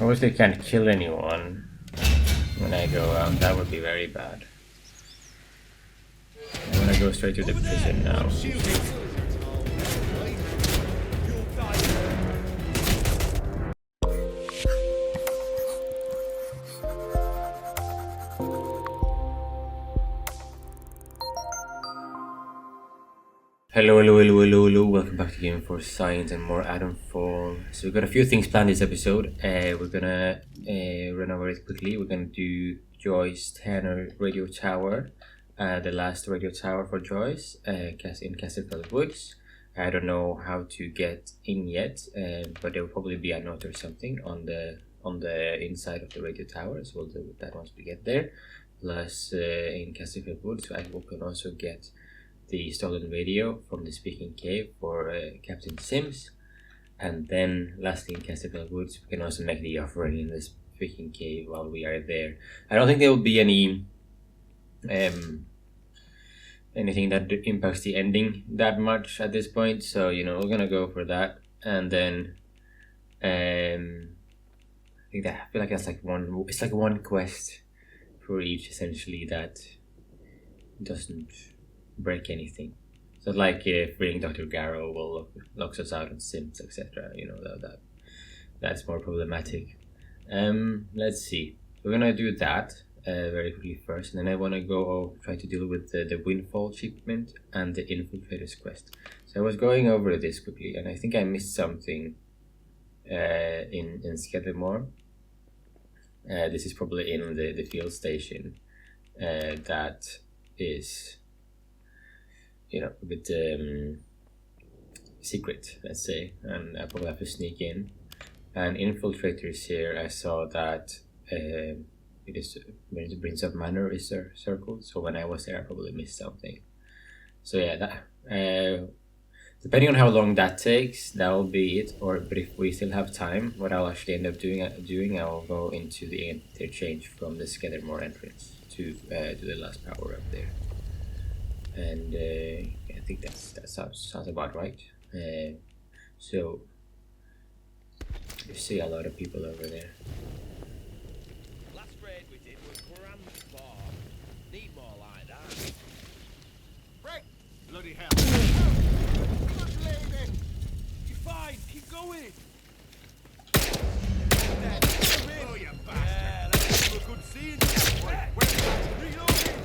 Obviously can't kill anyone when I go out. That would be very bad. I'm gonna go straight to the prison now. Hello. Welcome back to Game for Science and more Atomfall. So we've got a few things planned this episode. We're gonna run over it quickly. We're gonna do Joyce Tanner Radio Tower, the last radio tower for Joyce, in Castle Woods. I don't know how to get in yet, but there will probably be a note or something on the inside of the radio tower. So we'll do that once we get there. Plus, in Castle Woods, I can also get the stolen radio from the Speaking Cave for Captain Sims, and then lastly in Castle Woods we can also make the offering in the Speaking Cave while we are there. I don't think there will be any anything that impacts the ending that much at this point, so we're gonna go for that, and then I feel like that's like one quest for each essentially that doesn't break anything. So like freeing Dr. Garrow will locks us out on Sims, etc. That's more problematic. Let's see. We're gonna do that very quickly first, and then I want to go try to deal with the Windfall shipment and the Infiltrator's quest. So I was going over this quickly, and I think I missed something in Skidmore. This is probably in the field station that is a bit secret, let's say, and I probably have to sneak in. And Infiltrators here, I saw that it is Prince of Manor is circled, so when I was there I probably missed something. So yeah, that depending on how long that takes, that will be it. But if we still have time, what I'll actually end up doing I'll go into the interchange from the Skidmore entrance to the last power up there. And I think that sounds about right. So you see a lot of people over there. Last raid we did was grand far. Need more like that. Break! Bloody hell! Good lady! You're fine. Keep going. Oh, you bastard! Yeah, that's a good scene. Reloading.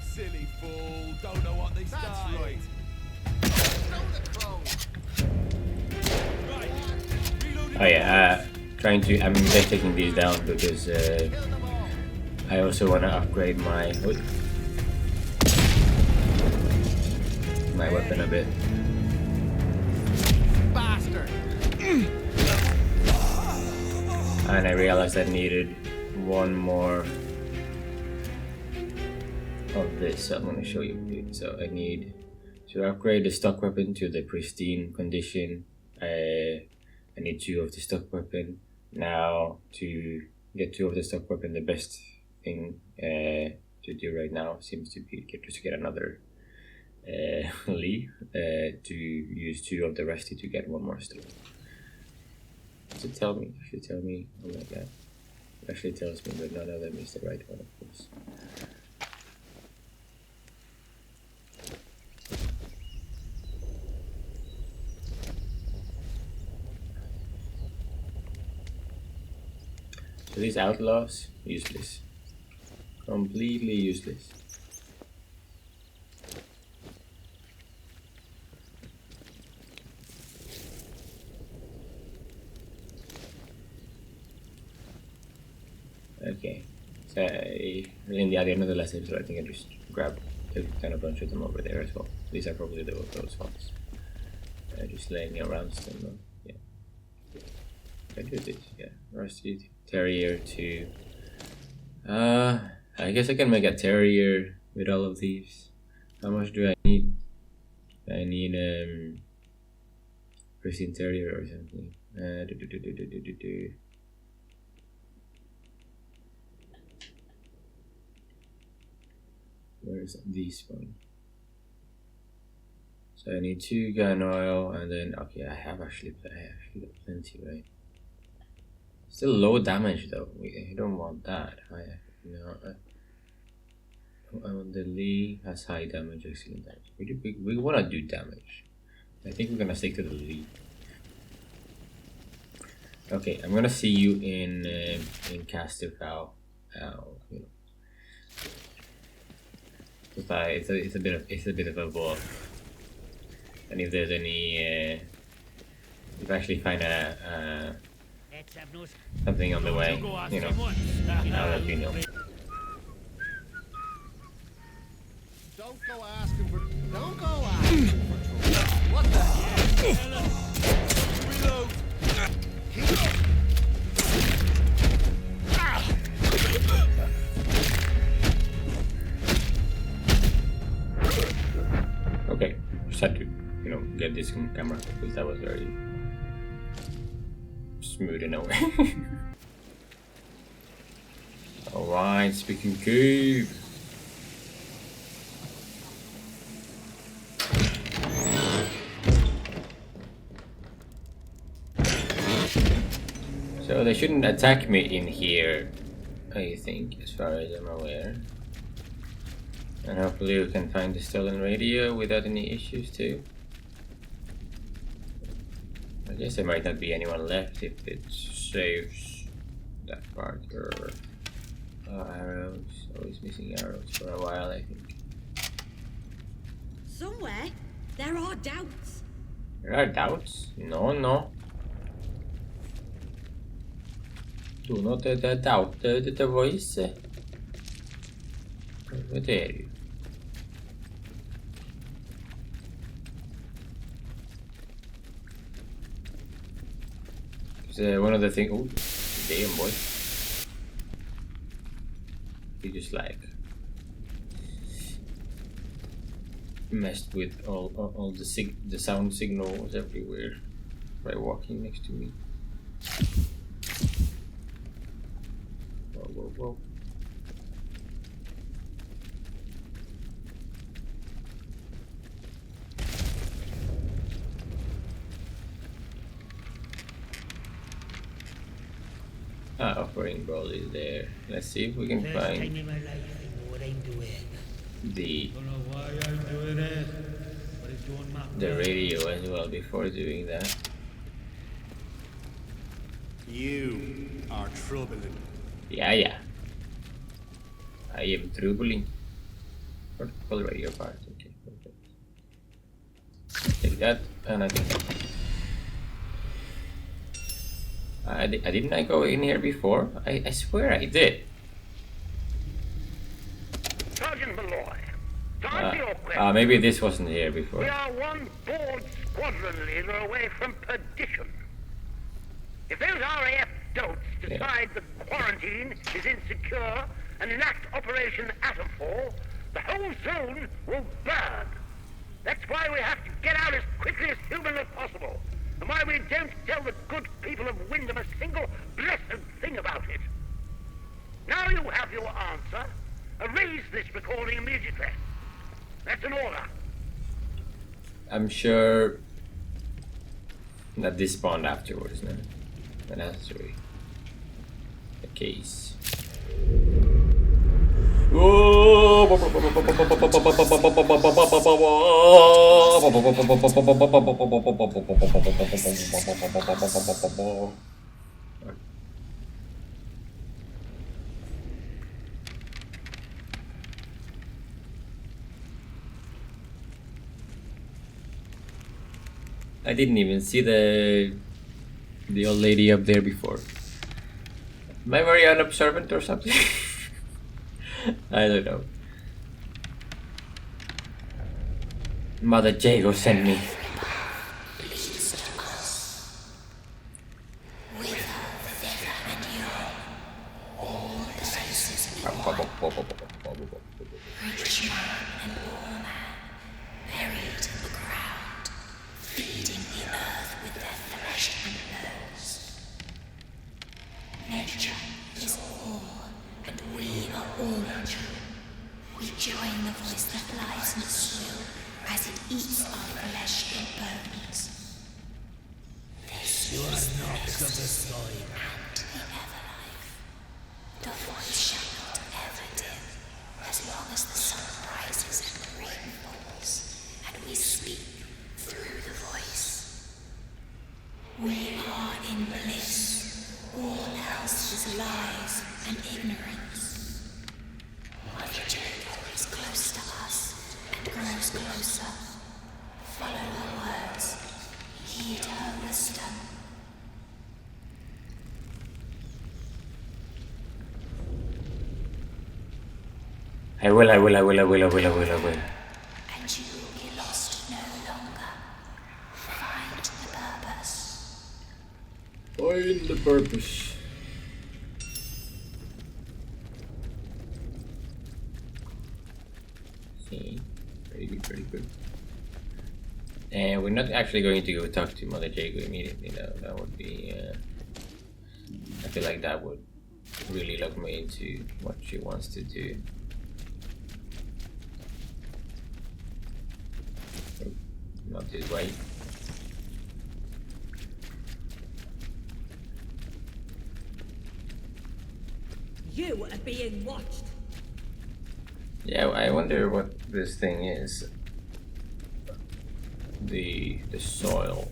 Silly fool. Don't know what they That's started. right. Throw the clothes. Right. Reloading. Oh yeah, I'm just taking these down because Kill them all. I also want to upgrade my weapon a bit. Bastard! And I realized I needed one more of this, so I'm going to show you. So I need to upgrade the stock weapon to the pristine condition. I need 2 of the stock weapon. Now to get 2 of the stock weapon, the best thing to do right now seems to be just to get another Lee, to use 2 of the Rusty to get 1 more stock. Should tell me. Oh my god. It actually tells me, but none of them is the right one, of course. So these outlaws, useless. Completely useless. Okay, so in the end of the last episode, I think I just grabbed kind of bunch of them over there as well. These are probably those ones. Just laying around still. Yeah. I do this, yeah. Rusty Terrier to. I guess I can make a Terrier with all of these. How much do I need? I need Pristine Terrier or something. Where is this one? So I need 2 gun oil, and then okay, I actually got plenty, right? Still low damage though. We don't want that. I want the Lee has high damage, excellent damage. We want to do damage. I think we're gonna stick to the Lee. Okay, I'm gonna see you in Castifal. You know, it's a bit of a ball. And if there's any, if I actually find something on the way, you know, I'll let you know. Don't go asking for trouble. What the hell? Reload. Okay, just had to, you know, get this camera because that was very smooth in a way. Alright, speaking cube. So they shouldn't attack me in here, I think, as far as I'm aware. And hopefully we can find the stolen radio without any issues too. I guess there might not be anyone left if it saves that part. Or arrows. Always missing arrows for a while, I think. Somewhere there are doubts. There are doubts? No. Do not doubt the voice. Where dare you? One of the things. Oh, damn boy! He just like messed with all the sound signals everywhere by walking next to me. Whoa. Offering ball is there. Let's see if we can find the radio as well before doing that. You are troubling. Yeah. I am troubling. Vertical radio part. Okay, perfect. Take that, and I think didn't I go in here before? I swear I did. Sergeant Malloy, to answer your question, Maybe this wasn't here before. we are one bored squadron leader away from perdition. If those RAF dolts decide the quarantine is insecure and enact Operation Atomfall, the whole zone will burn. That's why we have to get out as quickly as humanly possible, and why we don't tell the good people of Wyndham a single blessed thing about it. Now you have your answer. Erase this recording immediately. That's an order. I'm sure that this spawned afterwards, no? And that's the case. I didn't even see the old lady up there before. Am I very unobservant or something? I don't know. Mother Jago sent me. Rich man and poor man, buried in the ground, feeding the earth with their flesh and bones. Nature is all, and we are all nature. We join the voice that lies in the soil as it eats our flesh. You are not of the soil. And the everlife. The voice shall not ever dim, as long as the sun rises and the rain falls, and we speak through the voice. We are in bliss. All else is lies and ignorance. Mother Jacob is close to us and grows closer. Follow her words. Heed her wisdom. I will. And you will be lost no longer. Find the purpose. Find the purpose. See, pretty good, pretty good. And we're not actually going to go talk to Mother Jago immediately. That would be. I feel like that would really lock me into what she wants to do. Oh, not this way. You are being watched. Yeah, I wonder what this thing is. The soil.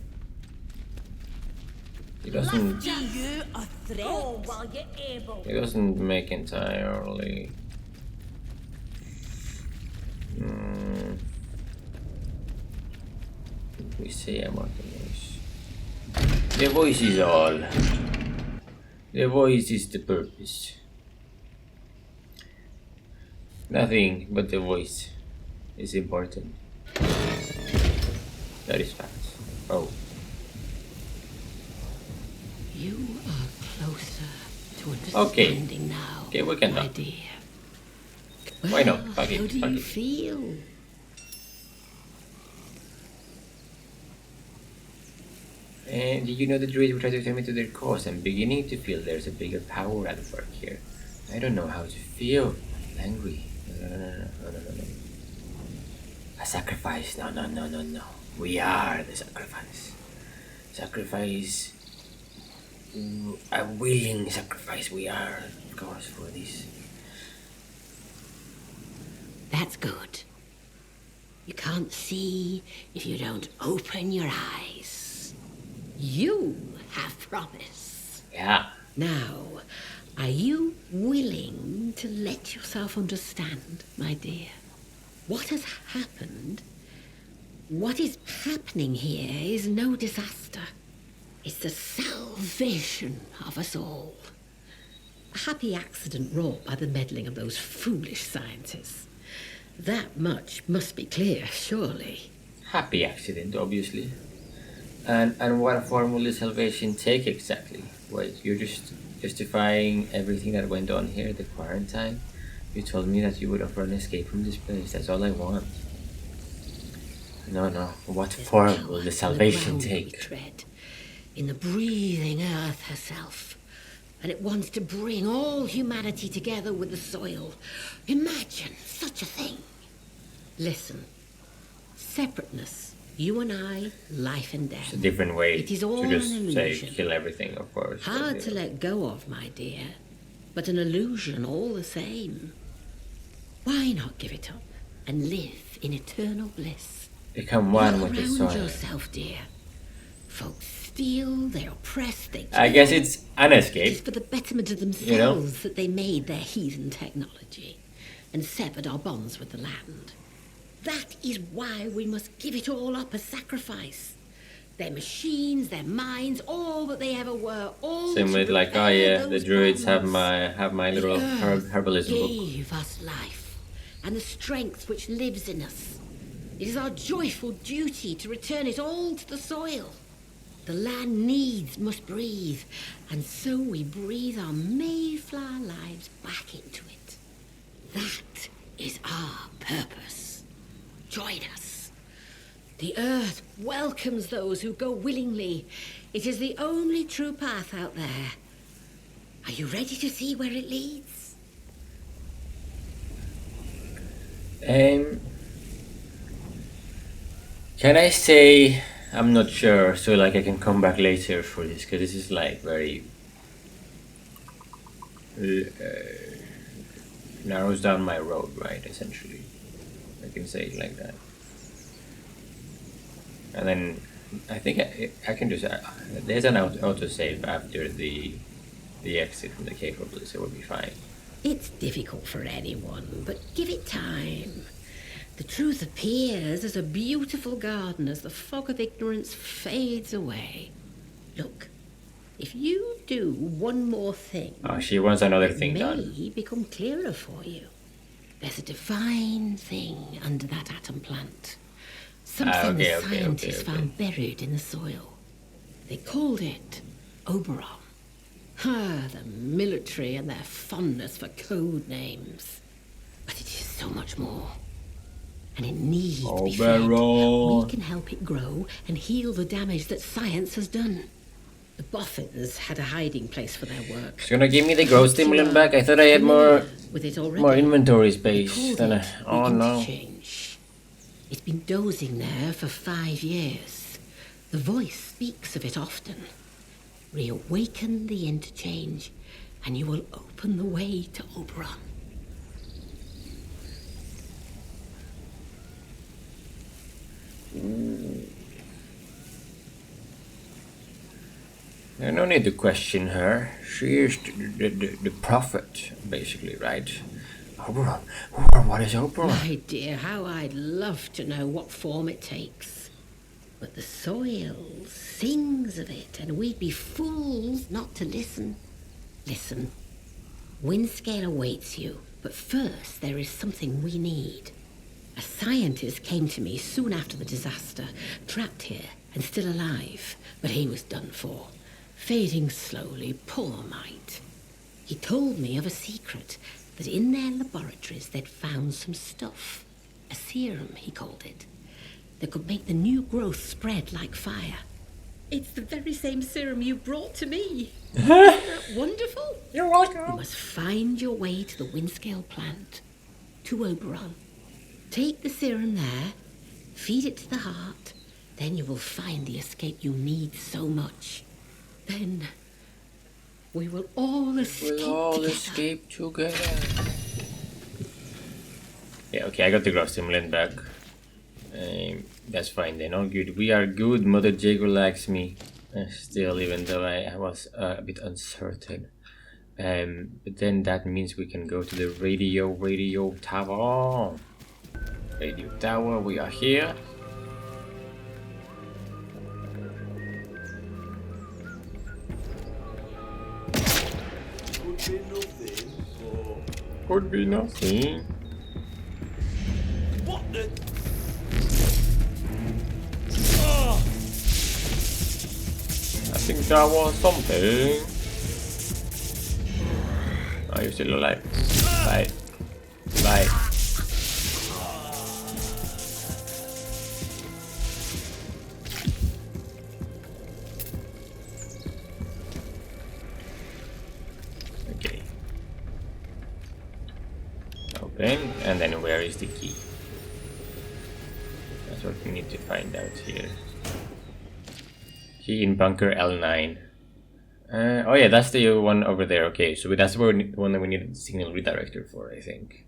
It doesn't. Do you a threat? Go while you're able. It doesn't make entirely. We say a voice. The voice is all. The voice is the purpose. Nothing but the voice is important. That is fact. Oh. You are closer to Okay. understanding now, Okay, we can my talk. dear. Why not? Well, Fuck it, how do fuck you it. feel? And did you know the druids will try to turn me to their cause? I'm beginning to feel there's a bigger power at work here. I don't know how to feel. I'm angry. No. A sacrifice. No. We are the sacrifice. Sacrifice. A willing sacrifice. We are, of course, for this. That's good. You can't see if you don't open your eyes. You have promise. Yeah. Now, are you willing to let yourself understand, my dear? What has happened? What is happening here is no disaster. It's the salvation of us all. A happy accident wrought by the meddling of those foolish scientists. That much must be clear, surely. Happy accident, obviously. And what form will the salvation take exactly? Wait, you're just justifying everything that went on here, the quarantine? You told me that you would offer an escape from this place. That's all I want. No. What form will the salvation take? Tread in the breathing earth herself. And it wants to bring all humanity together with the soil. Imagine such a thing. Listen. Separateness. You and I, life and death. It's a different way It is all to just an say illusion. kill everything, of course. Hard but, to let go of, my dear. But an illusion all the same. Why not give it up and live in eternal bliss? become one Look with the around soil. yourself, dear. Folks steal, they're oppressed, they I kill. guess it's an It is escape. for the betterment of themselves You know? that they made their heathen technology and severed our bonds with the land. That is why we must give it all up as sacrifice. Their machines, their minds, all that they ever were, all Same to with like, oh repair yeah, the those druids have bonds. my The little earth herbalism book. gave us life and the strength which lives in us. It is our joyful duty to return it all to the soil. The land needs must breathe, and so we breathe our Mayflower lives back into it. That is our purpose. Join us. The earth welcomes those who go willingly. It is the only true path out there. Are you ready to see where it leads? Can I say I'm not sure, so like I can come back later for this, because this is like very narrows down my road, right, essentially. I can say it like that. And then I think I can just there's an autosave after the exit from the cave, probably, so we'll be fine. It's difficult for anyone, but give it time. The truth appears as a beautiful garden as the fog of ignorance fades away. Look, if you do one more thing... Oh, she wants another thing done. It may become clearer for you. There's a divine thing under that atom plant. Something the scientists found buried in the soil. They called it Oberon. Ah, the military and their fondness for code names. But it is so much more. And it needs to be fed. We can help it grow and heal the damage that science has done. The boffins had a hiding place for their work. It's gonna give me the growth stimulant back. I thought I had more inventory space than a... Oh no. It's been dozing there for 5 years. The voice speaks of it often. Reawaken the interchange, and you will open the way to Oberon. No need to question her. She is the prophet, basically, right? Oberon? What is Oberon? My dear, how I'd love to know what form it takes. But the soil sings of it, and we'd be fools not to listen. Listen, Windscale awaits you, but first there is something we need. A scientist came to me soon after the disaster, trapped here and still alive, but he was done for. Fading slowly, poor mite. He told me of a secret, that in their laboratories they'd found some stuff. A serum, he called it, that could make the new growth spread like fire. It's the very same serum you brought to me. Isn't that wonderful? You're welcome. You must find your way to the Windscale plant, to Oberon. Take the serum there, feed it to the heart, then you will find the escape you need so much. Then we will all escape together. Yeah, okay, I got the growth stimulant back. That's fine then, all good. We are good, Mother Jago likes me. Still, even though I was a bit uncertain. But then that means we can go to the radio tower. Radio tower, we are here. Could be nothing. What the? Oh. I think that was something. Are you still alive? Bye. Bye. Okay. Open, and then where is the key? That's what we need to find out here. Key in bunker L9. Oh yeah, that's the one over there. Okay, so that's the one that we need a signal redirector for, I think.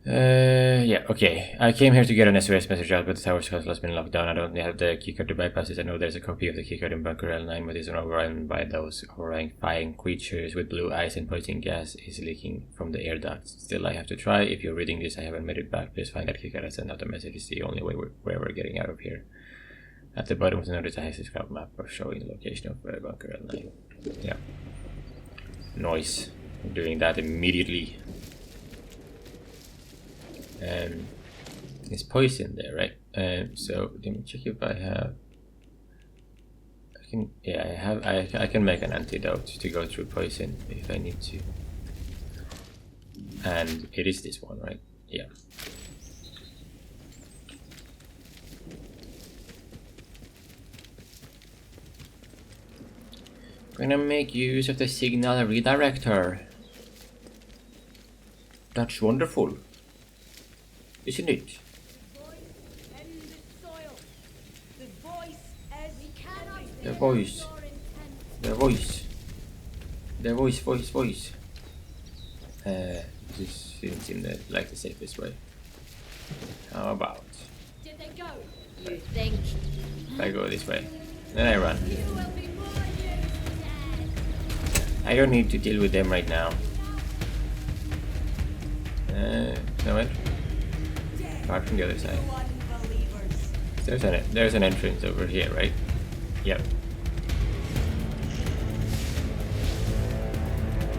Yeah, okay. I came here to get an SOS message out, but the tower's castle has been locked down. I don't have the keycard to bypass it. I know there's a copy of the keycard in bunker L9, but it's overrun by those horrifying creatures with blue eyes, and poison gas is leaking from the air ducts. Still, I have to try. If you're reading this, I haven't made it back. Please find that keycard and send out a message. It's the only way we're getting out of here. At the bottom of the notice, I have a scout map showing the location of bunker L9. Yeah. Noise. I'm doing that immediately. It's poison there, right? So let me check if I have. I can. Yeah, I have. I can make an antidote to go through poison if I need to. And it is this one, right? Yeah. Gonna make use of the signal redirector. That's wonderful, isn't it? The voice. The voice. The voice. This didn't seem like the safest way. How about Did they go? You think? if I go this way? Then I run. You will be more used dead. I don't need to deal with them right now. No one? Apart from the other side. There's an entrance over here, right? Yep.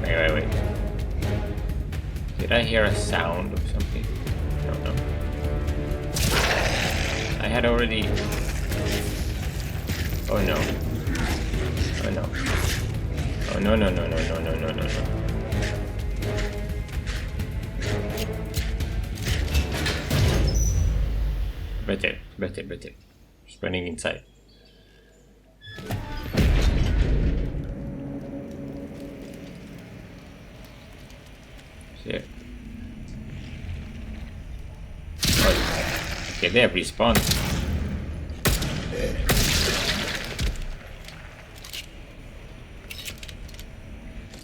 Wait. Did I hear a sound or something? I don't know. I had already... Oh no. Oh no. Oh no. Better. Just running inside. Here. Okay, they have respawned.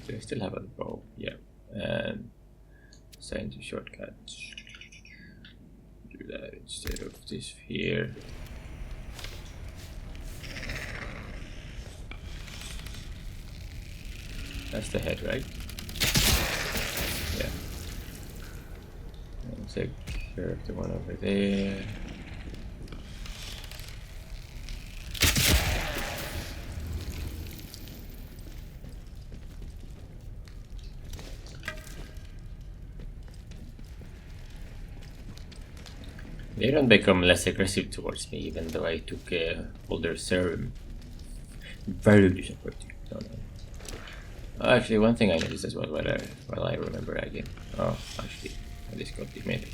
Do I still have a bow? Yeah. And assign to shortcuts. Do that instead of this here. That's the head, right? Yeah. I'll take care of the one over there. They don't become less aggressive towards me, even though I took all their serum. Very disappointing. No. Actually, one thing I noticed as well while I remember again. Oh, actually, I just got the made it.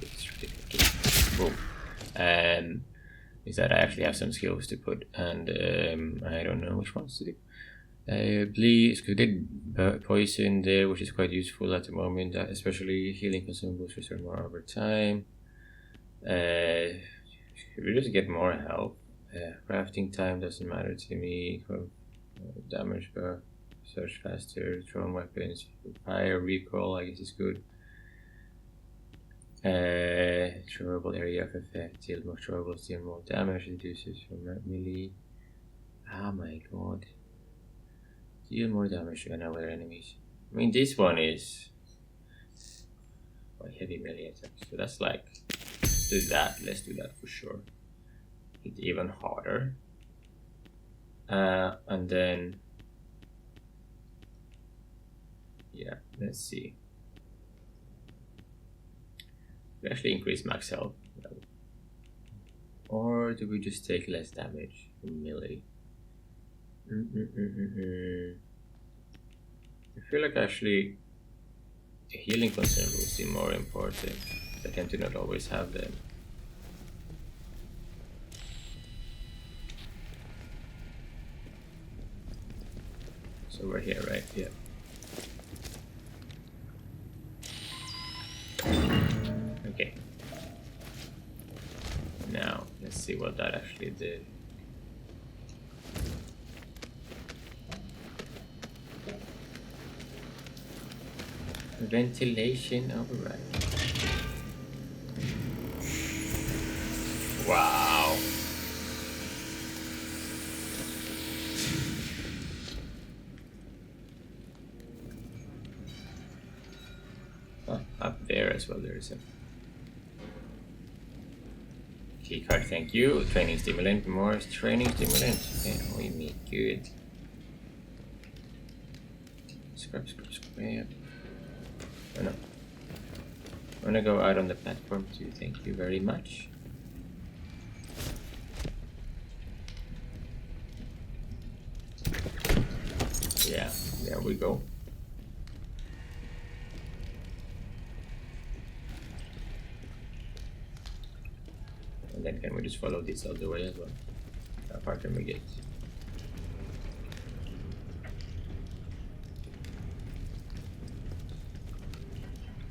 Boom. Is that I actually have some skills to put, and I don't know which ones to do. Bleed, excluded poison there, which is quite useful at the moment, especially healing consumables restore more over time. Should we just get more health? Crafting time doesn't matter to me. Damage per search faster, thrown weapons, fire recoil, I guess is good. Throwable area of effect, deal more throwables, deal more damage, reduces from melee. Oh my god. Deal more damage to another enemies. I mean, this one is heavy melee attacks, so that's like, let's do that for sure. Hit even harder. And then, yeah, let's see. We actually increase max health. Or do we just take less damage from melee? I feel like actually healing consumables seem more important. I tend to not always have them. So we're here, right? Yeah. Okay. Now, let's see what that actually did. Ventilation override. Wow. Oh, up there as well, there is a key card, thank you. Training stimulant, more training stimulant. Okay, we make good. Scrap. Oh no. I wanna go out on the platform too, thank you very much. Yeah, there we go. And then can we just follow this all the way as well? Apart from the gate.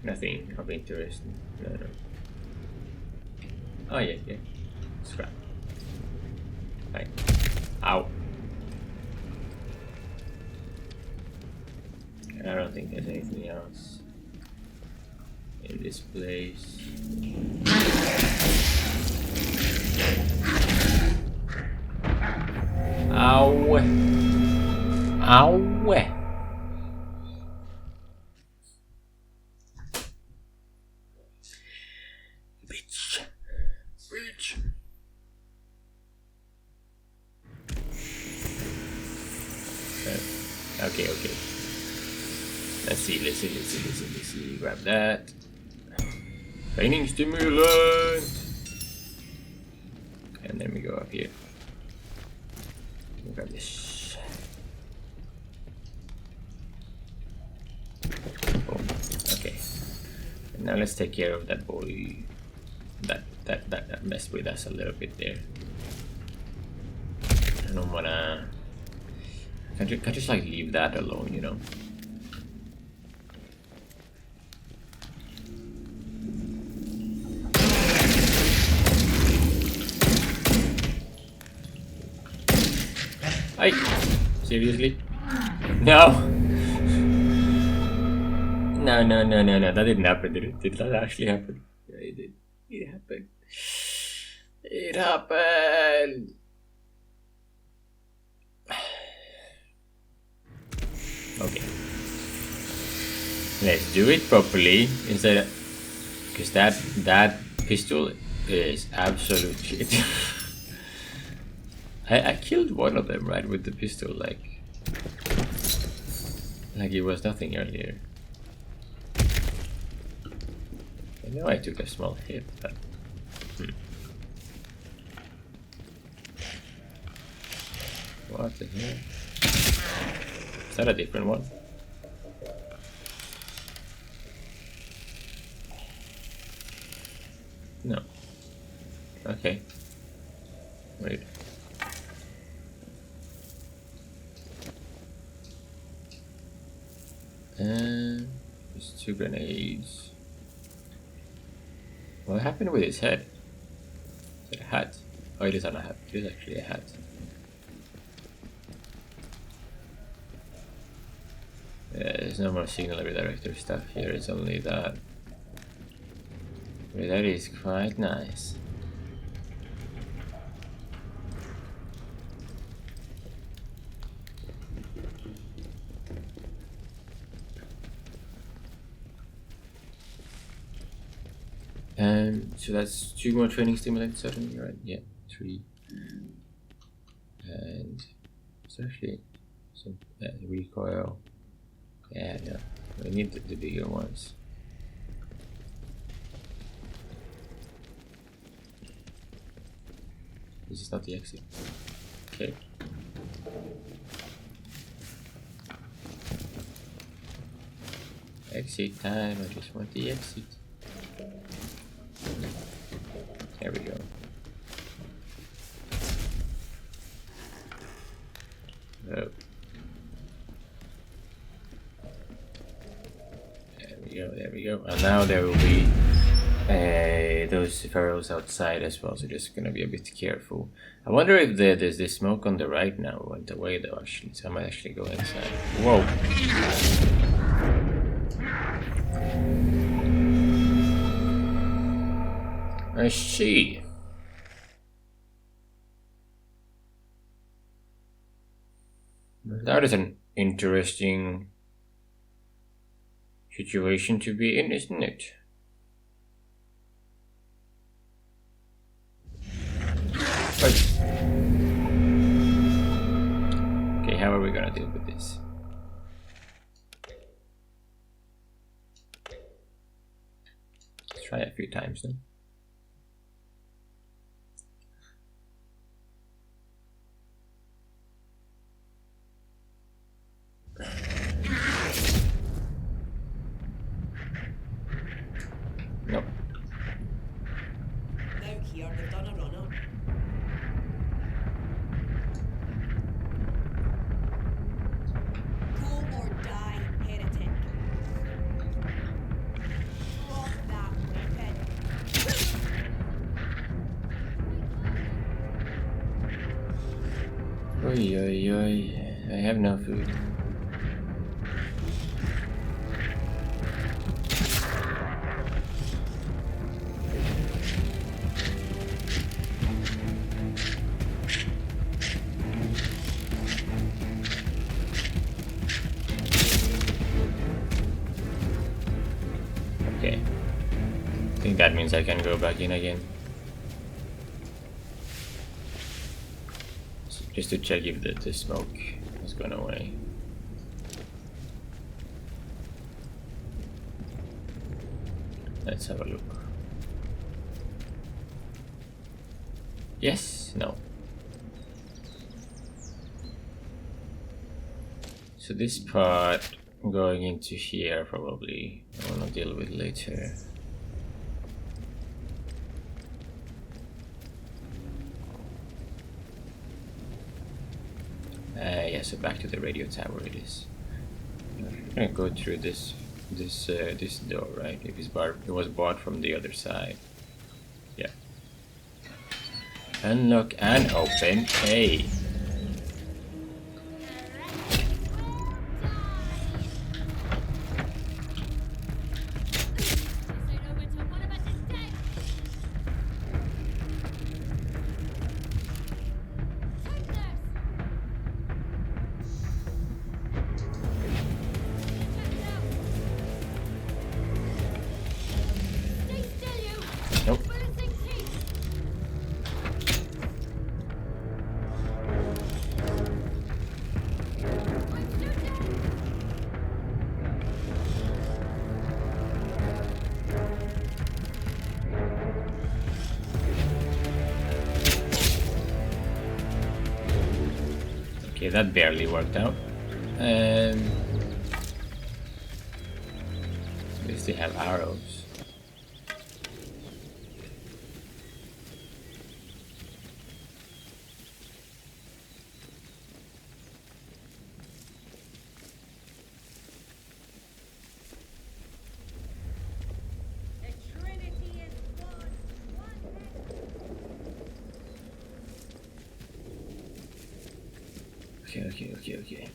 Nothing of interest. No. Oh yeah. Scrap. Fine. Ow. don't think there's anything else in this place. Ow! Ow! Bitch! Bitch! Okay, okay. Let's see. Grab that. Training stimulant! And then we go up here. Grab this. Oh, okay. And now let's take care of that boy. That messed with us a little bit there. I don't wanna. Can't just like leave that alone, you know? Hey! Seriously? No! No. That didn't happen, did it? Did that actually happen? Yeah, it did. It happened. It happened! Okay. Let's do it properly instead, because that pistol is absolute shit. I killed one of them right with the pistol, like it was nothing earlier. I know I took a small hit, but what the hell? Is that a different one? No. Okay. Wait. And there's 2 grenades. What happened with his head? Is it a hat? Oh, it is not a hat. It is actually a hat. Yeah, there's no more signal redirector stuff here. It's only that. Well, that is quite nice. So that's 2 more training stimulants, certainly, right? Yeah, 3. And it's actually some recoil. Yeah, we need the bigger ones. This is not the exit. Okay. Exit time, I just want the exit. There we go. Oh. There we go. And now there will be those pharaohs outside as well, so just gonna be a bit careful. I wonder if there's this smoke on the right now. It went away though, actually, so I might actually go inside. Whoa! I see. That is an interesting situation to be in, isn't it? Okay, how are we gonna deal with this? Let's try a few times then. Nope. Now here, they've done a run-up. Go or die, heretic. Drop that weapon. Oi, I have no food. think that means I can go back in again. So just to check if the smoke has gone away. Let's have a look. Yes? No. So this part going into here probably I wanna deal with later. Yeah, so back to the radio tower it is. I'm gonna go through this door, right? If it was bought from the other side. Yeah. Unlock and open. Hey. Nope. Okay, that barely worked out. At least they have arrows. Okay.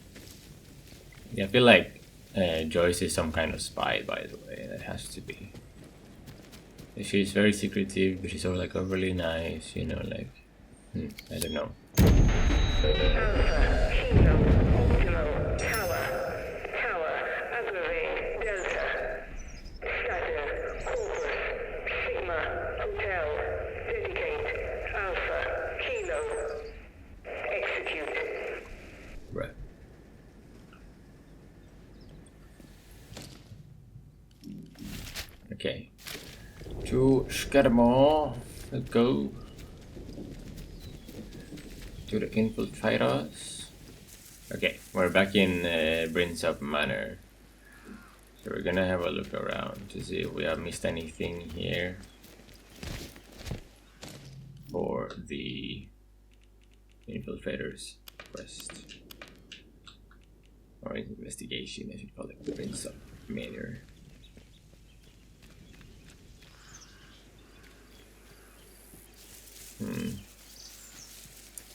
Yeah, I feel like Joyce is some kind of spy, by the way. That has to be. She's very secretive, but she's also like overly nice, you know, like I don't know. Right. Okay. To Skadamore, let's go. To the infiltrators. Okay, we're back in Brinsop Manor. So we're gonna have a look around to see if we have missed anything here for the infiltrators quest. Or investigation, I should call it. Brinsop Manor.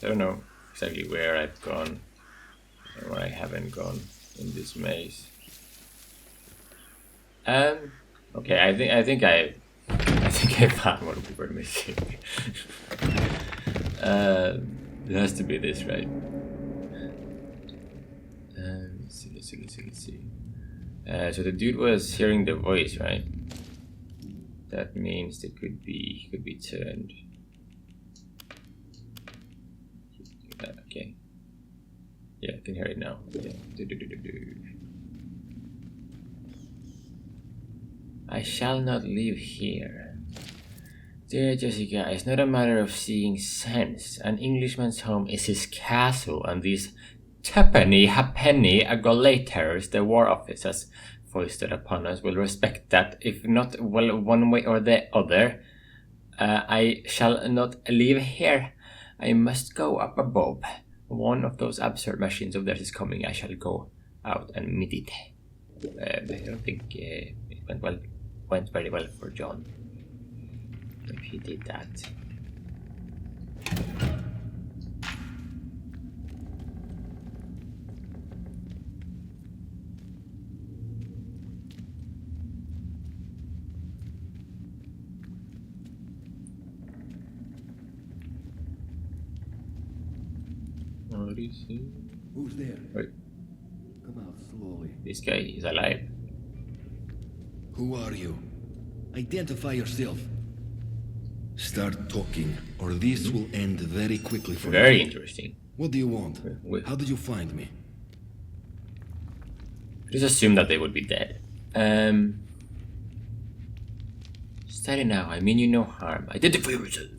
I don't know exactly where I've gone and where I haven't gone in this maze. Okay, I think I found what we were missing. It has to be this, right? Let's see. So the dude was hearing the voice, right? That means it could be turned. Okay. Yeah, I can hear it now. Yeah. I shall not live here. Dear Jessica, it's not a matter of seeing sense. An Englishman's home is his castle, and these tuppenny halfpenny agolators the War Office has foisted upon us will respect that, if not well one way or the other. I shall not live here. I must go up above. One of those absurd machines of theirs is coming. I shall go out and meet it. I don't think it went very well for John if he did that. What is he? Who's there? Wait, Come out slowly. this guy is alive. Who are you? Identify yourself. Start talking, or this will end very quickly for Very you. interesting. What do you want? Wait. How did you find me? Just assume that they would be dead. Steady now, I mean you no harm. Identify yourself.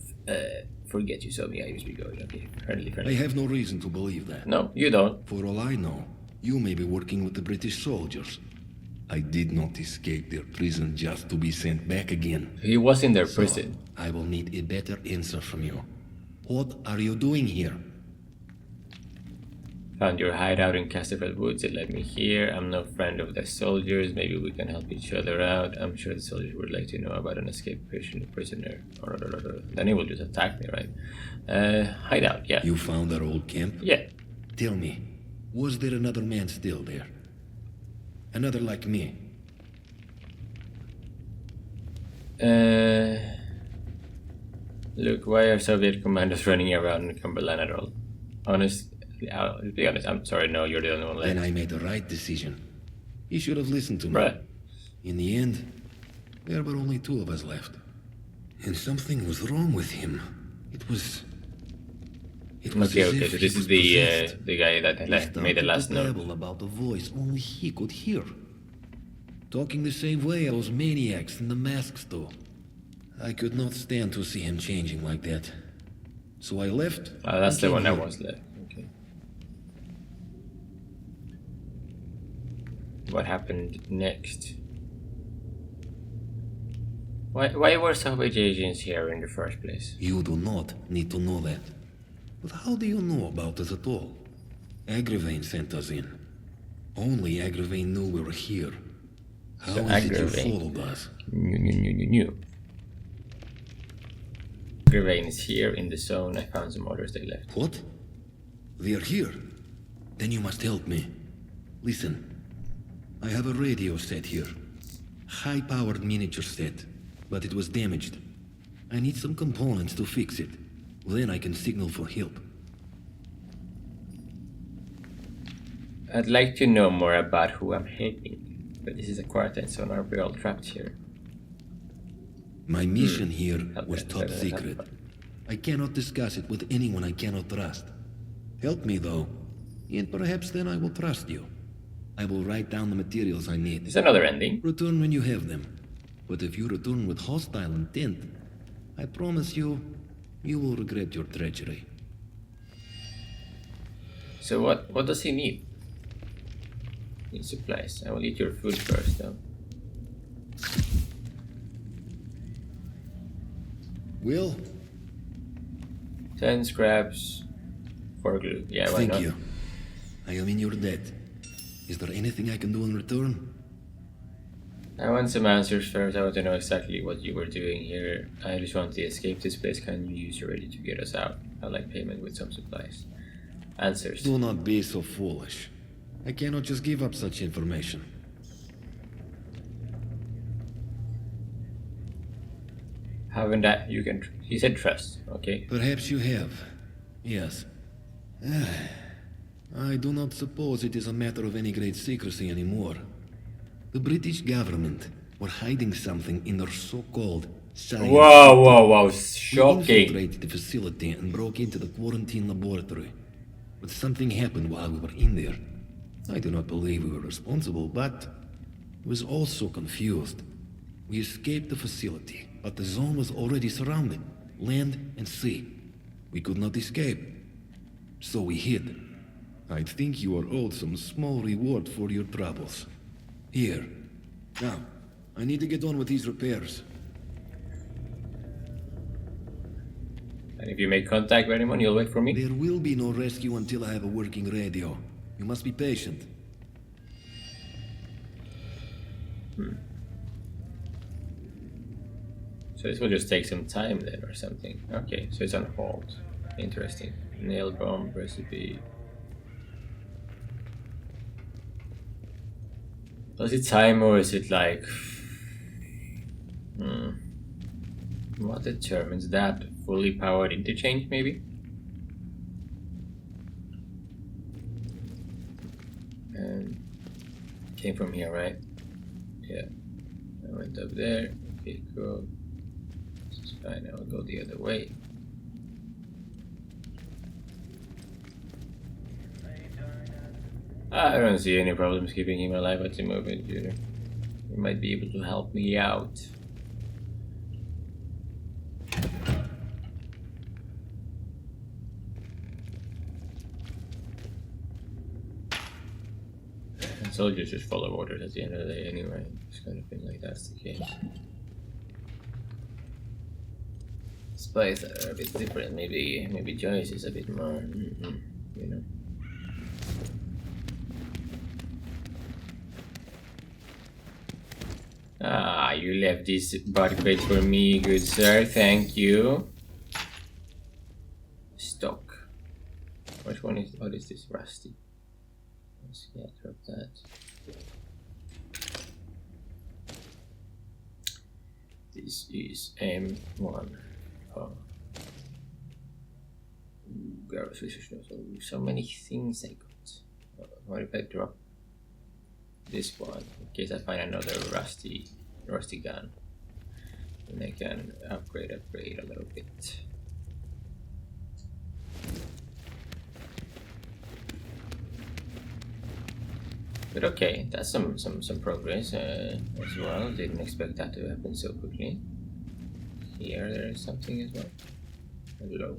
Forget you saw me, I used to be going. Okay, friendly. I have no reason to believe that. No, you don't. For all I know, you may be working with the British soldiers. I did not escape their prison just to be sent back again. He was in their So, prison. I will need a better answer from you. What are you doing here? Found your hideout in Casterfell Woods, it led me here. I'm no friend of the soldiers, maybe we can help each other out. I'm sure the soldiers would like to know about an escaped prisoner. Then he will just attack me, right? Hideout, yeah. You found our old camp? Yeah. Tell me, was there another man still there? Another like me? Look, why are Soviet commandos running around in Cumberland at all? Honestly, I'll be honest, I'm sorry, no, you're the only one Then left. I made the right decision. You should have listened to me. Right. In the end, there were only two of us left. And something was wrong with him. It was Okay, as okay, if so he this is was the possessed. guy that He made the started last to note. babble about the voice only he could hear. Talking the same way those maniacs in the masks do. I could not stand to see him changing like that. So I left. That's and the came one that here. was left. Okay. What happened next? Why were Soviet agents here in the first place? You do not need to know that. But how do you know about us at all? Agravain sent us in. Only Agravain knew we were here. How So is it you Agravain. followed us? New. Agravain is here in the zone. I found some orders they left. What? They are here? Then you must help me. Listen, I have a radio set here. High-powered miniature set, but it was damaged. I need some components to fix it. Then I can signal for help. I'd like to know more about who I'm helping, but this is a quarantine zone. Are we all trapped here? My mission here Okay, was top okay, secret. okay. I cannot discuss it with anyone I cannot trust. Help me though, and perhaps then I will trust you. I will write down the materials I need. There's another ending. Return when you have them. But if you return with hostile intent, I promise you, you will regret your treachery. So what does he need? Need supplies. I will eat your food first though. Will, 10 scraps for glue. Yeah, why thank not? you. I am in your debt. Is there anything I can do in return? I want some answers first. I want to know exactly what you were doing here. I just want to escape this place. Can you use your ready to get us out? I'd like payment with some supplies. Answers. Do not be so foolish. I cannot just give up such information. Haven't that you can? He said trust. Okay. Perhaps you have. Yes. I do not suppose it is a matter of any great secrecy anymore. The British government were hiding something in their so-called science. Wow! We Shocking. infiltrated the facility and broke into the quarantine laboratory. But something happened while we were in there. I do not believe we were responsible, but I was also confused. We escaped the facility, but the zone was already surrounded, land and sea. We could not escape, so we hid. I think you are owed some small reward for your troubles. Here. Now, I need to get on with these repairs. And if you make contact with anyone, you'll wait for me. There will be no rescue until I have a working radio. You must be patient. So this will just take some time then, or something. Okay, so it's on hold. Interesting. Nail bomb recipe. Was it time or is it like? What determines that? Fully powered interchange, maybe? Came from here, right? Yeah. I went up there. Okay, cool. This is fine. I'll go the other way. I don't see any problems keeping him alive at the moment, you know. He might be able to help me out. And soldiers just follow orders at the end of the day anyway. It's kind of thing like that's the case. Spies are a bit different. Maybe Joyce is a bit more, you know. Ah, you left this body crate for me, good sir. Thank you. Stock. Which one is? What is this? Rusty. Let's drop that. This is M1. Oh. Garage research. So many things I got. What if I drop this one in case I find another rusty gun, and I can upgrade a little bit. But okay, that's some progress as well. Didn't expect that to happen so quickly. Here there is something as well. Hello.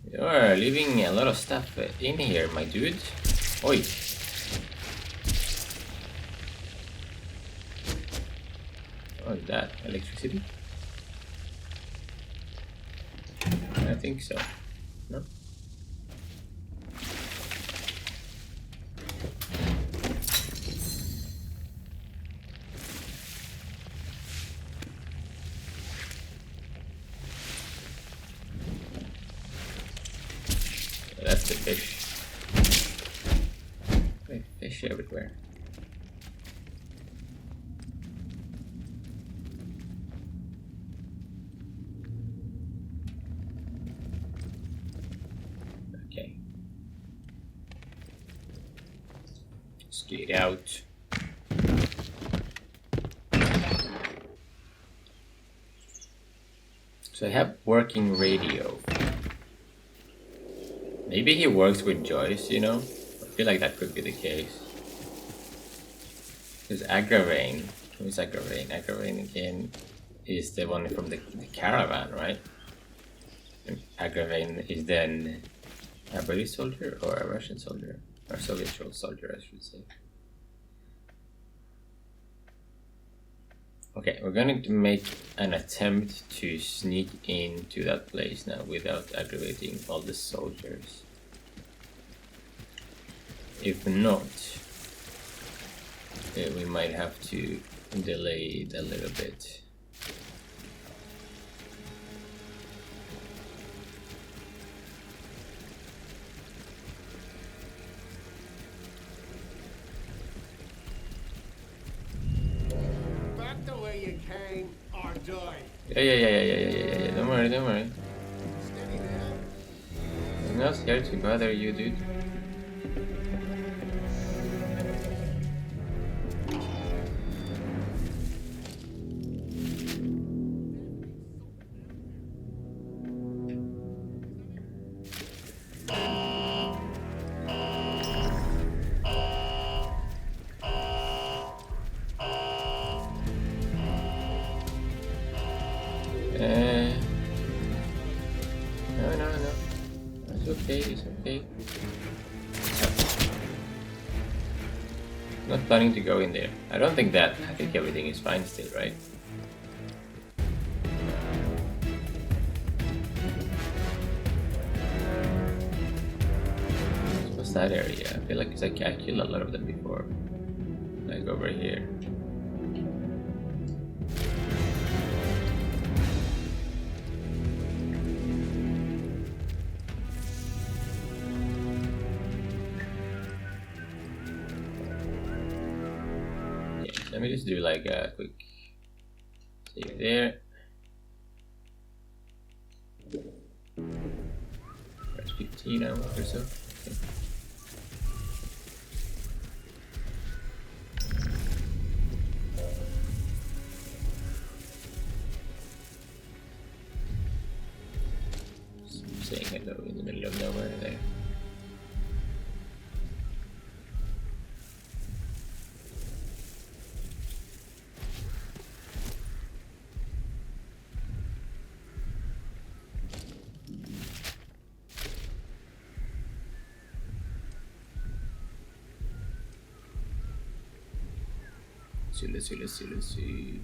You are leaving a lot of stuff in here, my dude. Oi! What is that? Electricity? I think so. No? That's the fish. Fish everywhere. Okay. Let's get out. So I have working radio. Maybe he works with Joyce, you know? I feel like that could be the case. Because Agravain, who's Agravain? Agravain again is the one from the caravan, right? And Agravain is then a British soldier or a Russian soldier? Or Soviet soldier, I should say. Okay, we're going to make an attempt to sneak into that place now without aggravating all the soldiers. If not, we might have to delay it a little bit. Back the way you came or die. Yeah. Don't worry. Steady there. I'm not here to bother you, dude. No. It's okay. Not planning to go in there. I don't think that. I think everything is fine still, right? What's that area? I feel like it's like I killed a lot of them before. Like over here. Let me just do like a quick save there. There's 15 hours or so. Okay. middle of nowhere there. Let's see.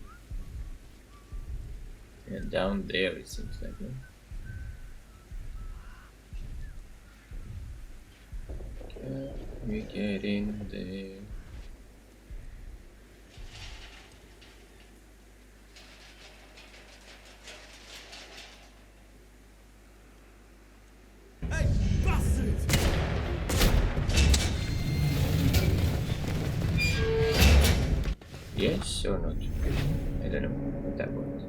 And down there it seems like, no? Can we get in there? Hey, bastard! Yes or not? I don't know what that was.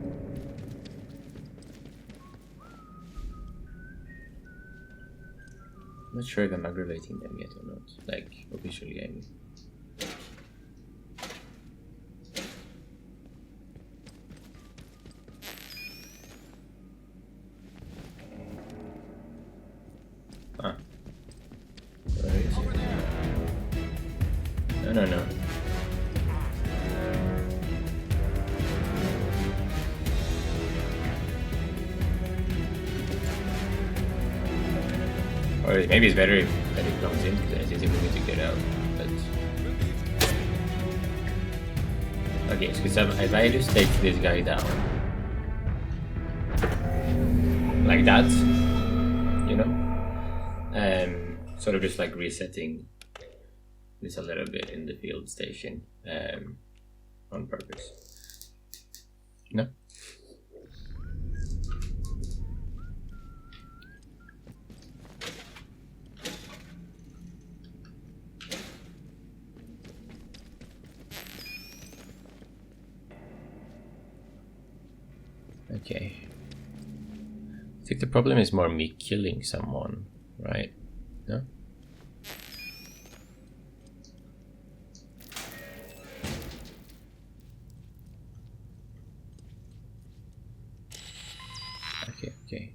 I'm not sure if I'm aggravating them yet or not. Like, officially, I mean. Ah. Where is it? No. Or maybe it's better if it comes in, because it's easy for me to get out. But okay, so if I just take this guy down like that, you know, sort of just like resetting this a little bit in the field station, on purpose. No. Okay. I think the problem is more me killing someone, right? No? Okay.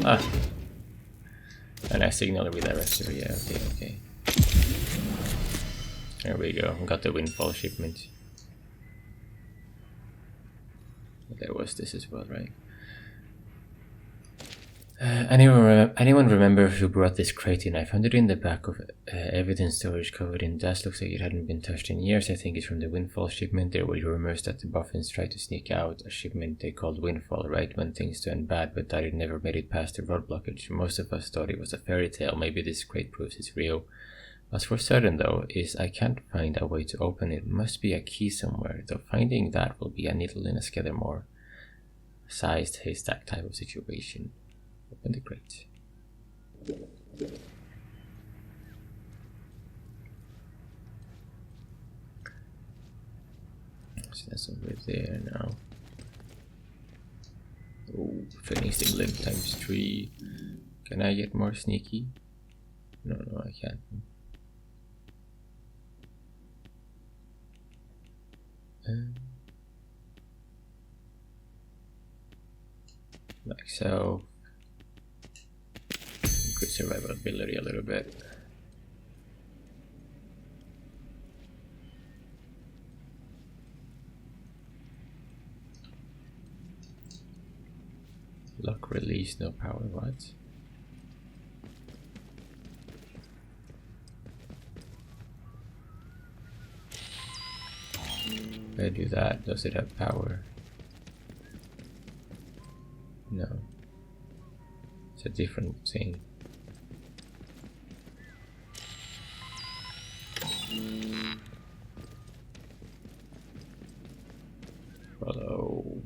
Ah! And I signal with the rest of it, yeah, okay. There we go, got the windfall shipment. There was this as well, right? Anyone remember who brought this crate in? I found it in the back of evidence storage covered in dust. Looks like it hadn't been touched in years. I think it's from the Windfall shipment. There were rumors that the Boffins tried to sneak out a shipment they called Windfall, right when things turned bad, but that it never made it past the road blockage. Most of us thought it was a fairy tale. Maybe this crate proves it's real. What's for certain, though, is I can't find a way to open it. Must be a key somewhere, though finding that will be a needle in a Skidmore sized haystack type of situation. Open the crate. So that's over there now. Oh, finishing limb times 3. Can I get more sneaky? No, I can't. Like so. Increase survivability a little bit. Lock release, no power, what? If I do that, does it have power? No. It's a different thing. Follow.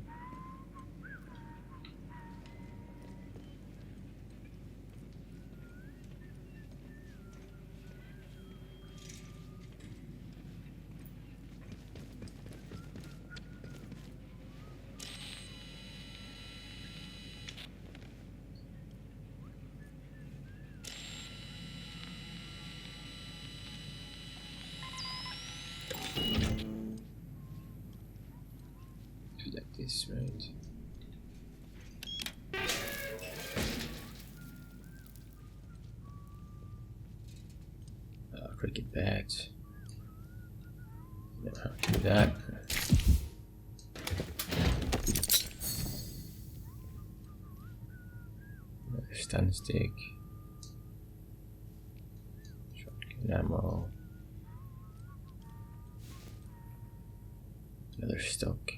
like this, right? Cricket bats. Know how to do that. Another stun stick. Shotgun ammo. Another stock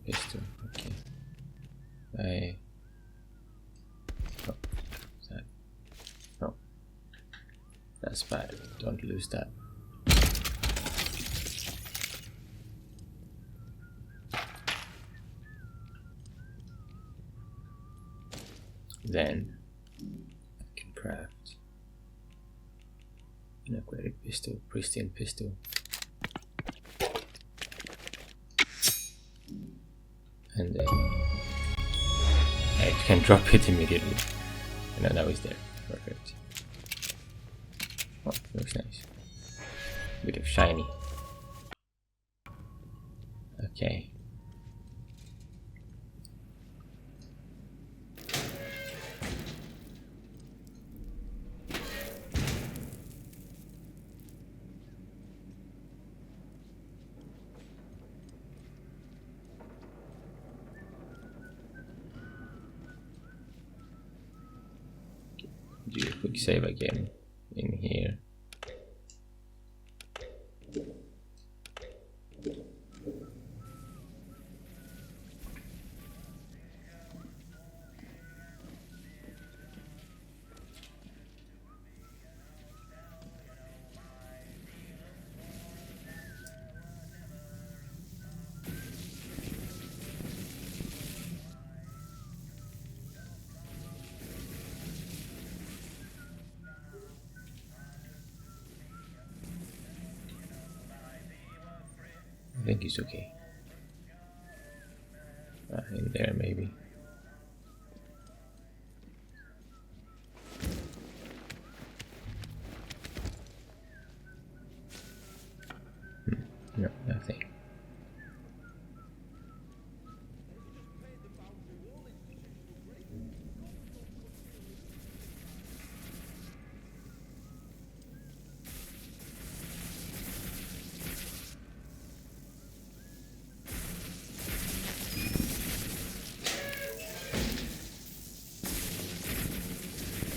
pistol. Okay. Oh, is that? No. That's bad. Don't lose that. Then I can craft an aquatic pistol, pristine pistol. And then I can drop it immediately. And now it's there. Perfect. Oh, looks nice. Bit of shiny. Okay. Do a quick save again in here. I think he's okay. In there, maybe. No, nothing.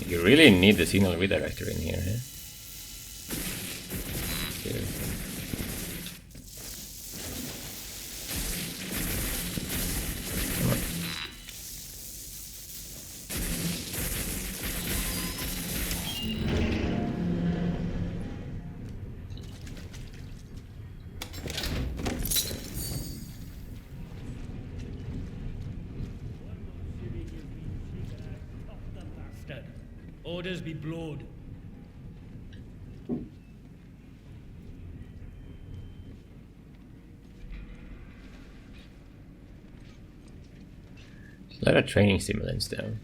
You really need the signal redirector in here, huh? Seriously. Come on. Orders be blowed. A lot of training stimulants though.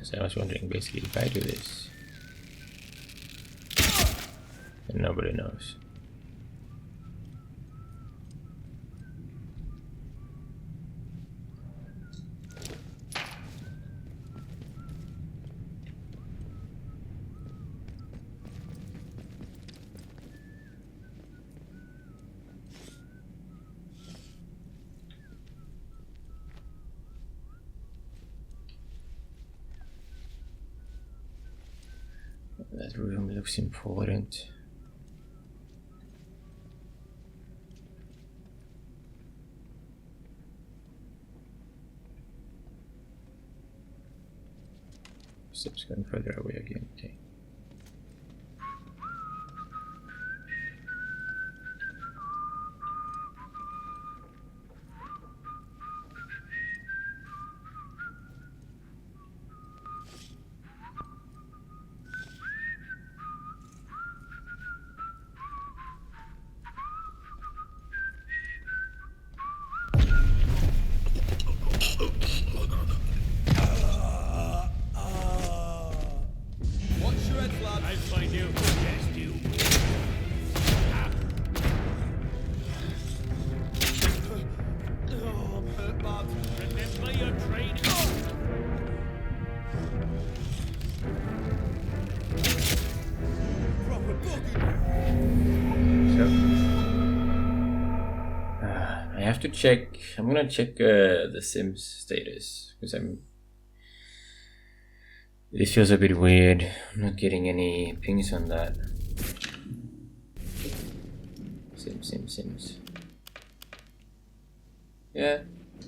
So I was wondering basically if I do this and nobody knows. That room looks important. Steps going further away again, okay. to check. I'm gonna check the Sims status because this feels a bit weird. I'm not getting any pings on that. Sims. Yeah,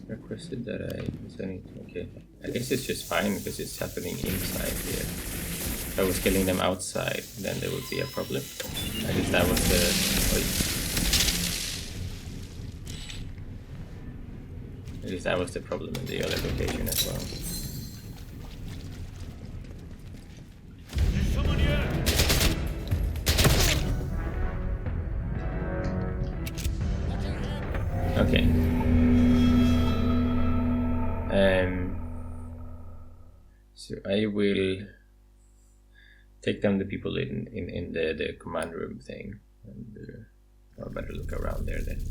requested that I need. Okay, I guess it's just fine because it's happening inside here. If I was killing them outside, then there would be a problem. I guess that was the. At least that was the problem in the other location as well. There's someone here! Okay. So I will take down the people in the command room thing, and I'll better look around there then.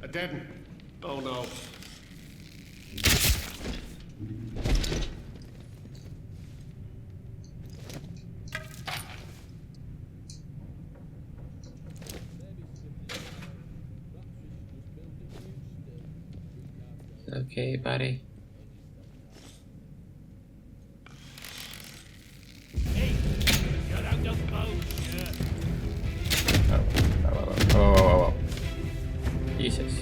A dead one. Oh no. Okay, buddy. Hey! You're out of bounds, yeah. Oh. Jesus.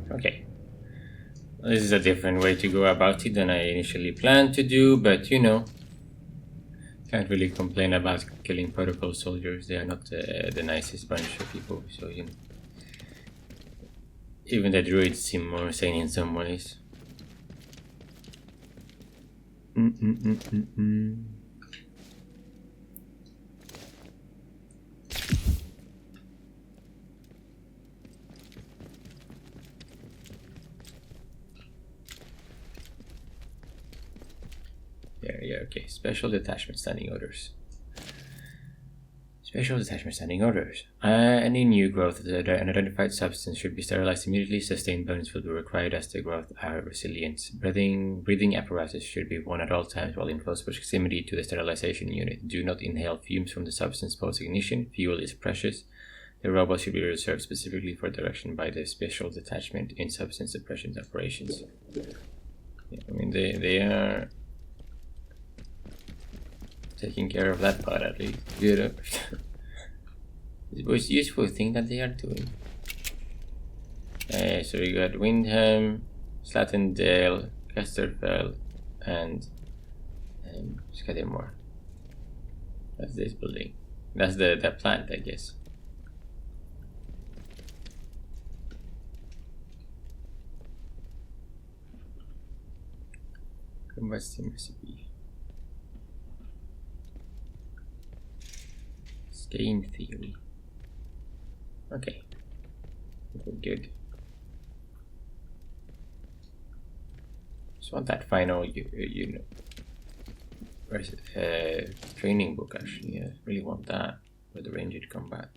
Okay. This is a different way to go about it than I initially planned to do, but you know, can't really complain about killing protocol soldiers. They are not the nicest bunch of people, so you know. Even the druids seem more sane in some ways. Yeah, okay. Special detachment standing orders. Special detachment standing orders. Any new growth of an unidentified substance should be sterilized immediately. Sustained bonus will be required as the growth are resilient. Breathing apparatus should be worn at all times while in close proximity to the sterilization unit. Do not inhale fumes from the substance post ignition. Fuel is precious. The robot should be reserved specifically for direction by the special detachment in substance suppression operations. Yeah, I mean, they are taking care of that part at least. Good. It was a useful thing that they are doing. So we got Windham, Slattendale, Casterfell, and Scudamore. That's this building. That's the plant, I guess. Combustion recipe. Game theory. Okay. Good. Just want that final, you know, training book actually. I really want that for the ranged combat.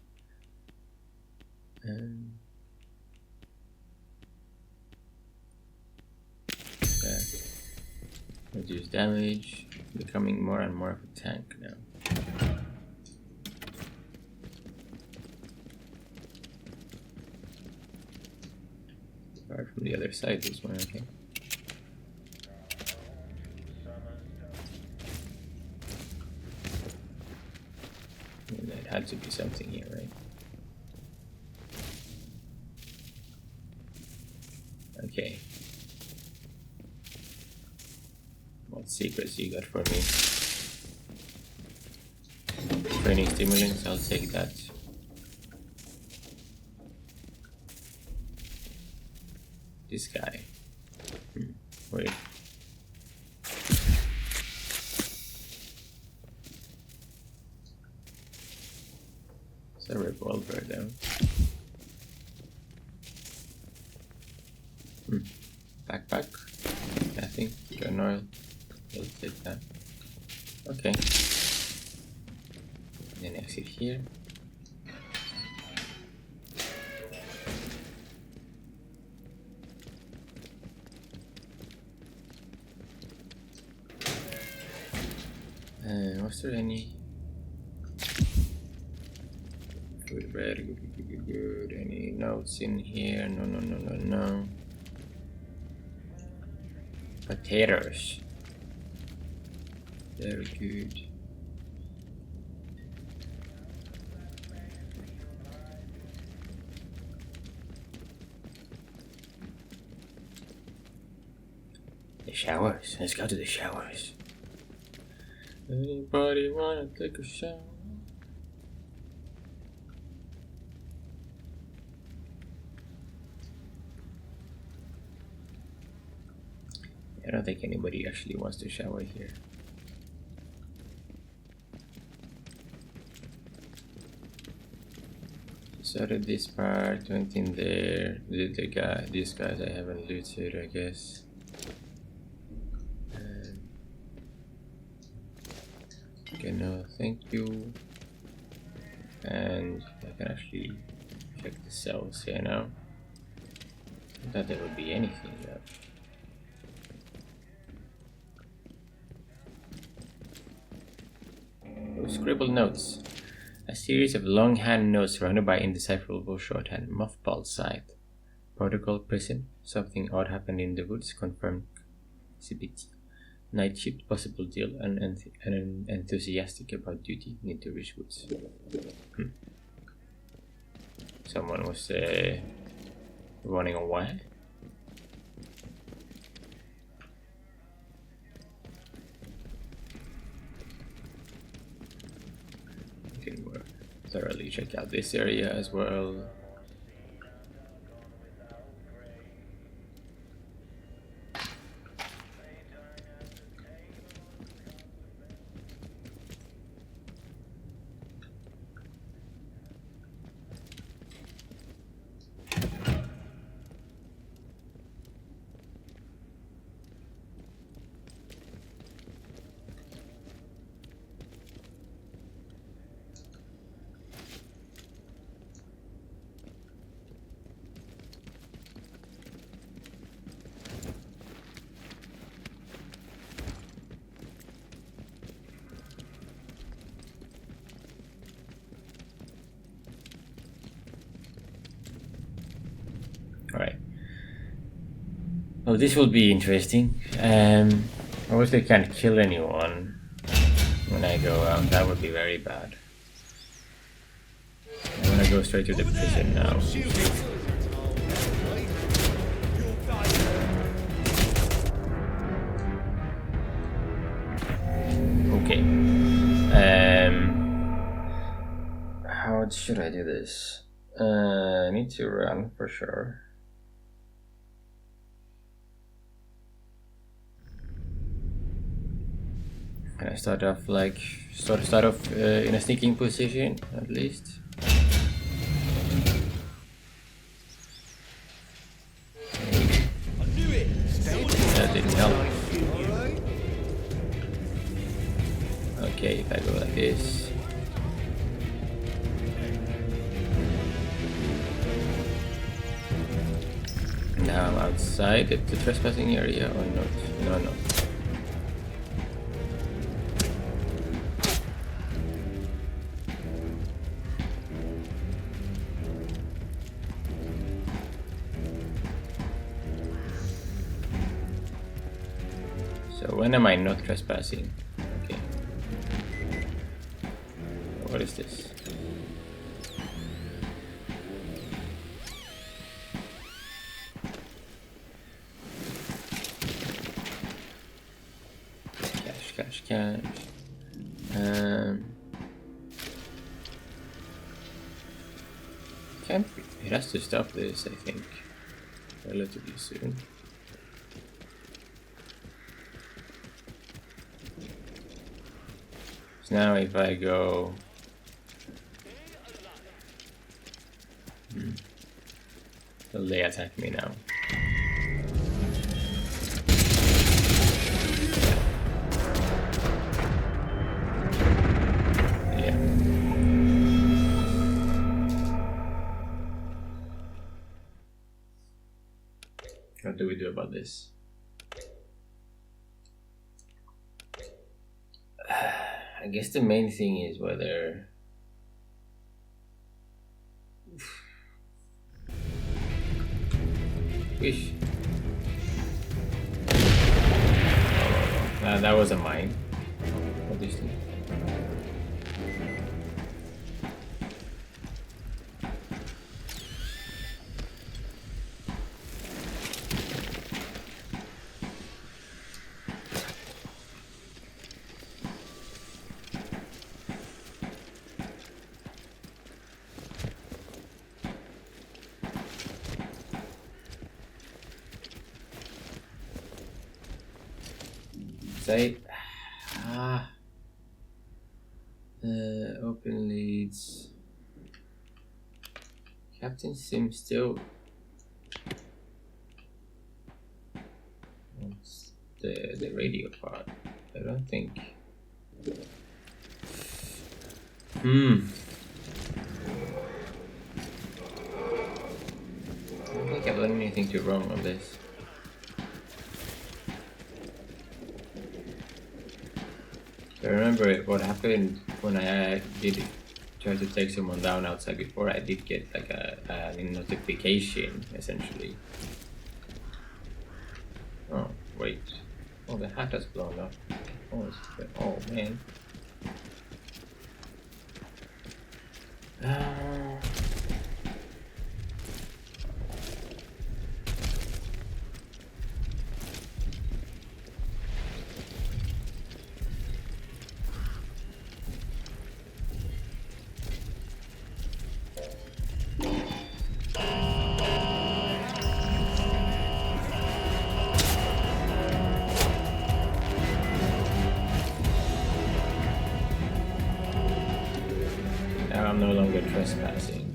Okay. Reduce damage, becoming more and more of a tank now. Apart from the other side, this one, okay. And it had to be something here, right? Okay. What secrets you got for me? Training stimulants, I'll take that. This guy. Wait. It's a revolver though. Backpack. Nothing. Gun oil. We'll take that. Okay. Then exit here. Was there any food, bread? Good. Any notes in here? No. Potatoes. Very good. The showers. Let's go to the showers. Anybody wanna take a shower? I don't think anybody actually wants to shower here. Sorted this part, went in there. These guys I haven't looted, I guess. Okay, no, thank you. And I can actually check the cells here now. I thought there would be anything there. Scribbled notes. A series of longhand notes surrounded by indecipherable shorthand. Mothball site. Protocol prison. Something odd happened in the woods. Confirmed exhibit. Night shift. Possible deal. Enthusiastic about duty. Need to reach woods. Someone was running away. Thoroughly check out this area as well. Alright. Oh, this will be interesting. Obviously I can't kill anyone when I go out. That would be very bad. I'm gonna go straight to the prison now. Okay. How should I do this? I need to run for sure. Can I start off like start off in a sneaking position at least? That didn't help. Okay, if I go like this. Now I'm outside the trespassing area or not? No. So when am I not trespassing? Okay. What is this? Cash. It has to stop this, I think, relatively soon. So now if I go... Will they attack me now? Yeah. What do we do about this? I guess the main thing is whether... Wish. That was a mine. Obviously. Say, open leads. Captain Sim still wants the radio part. I don't think. I don't think I've done anything too wrong on this. I remember what happened when I did try to take someone down outside before. I did get like a notification essentially. Oh wait! Oh, the hat has blown up. Oh man. Now I'm no longer trespassing.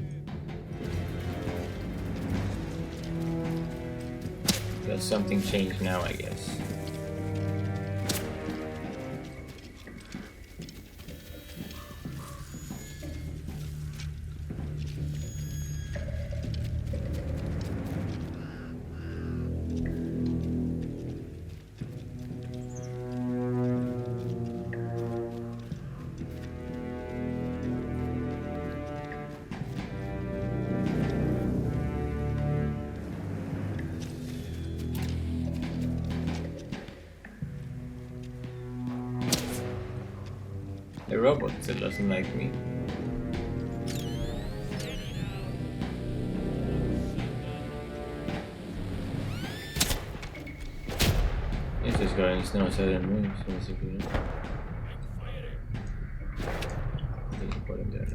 Does something change now, I guess? The robot still doesn't like me. It's just going no certain moves, basically. Put him there.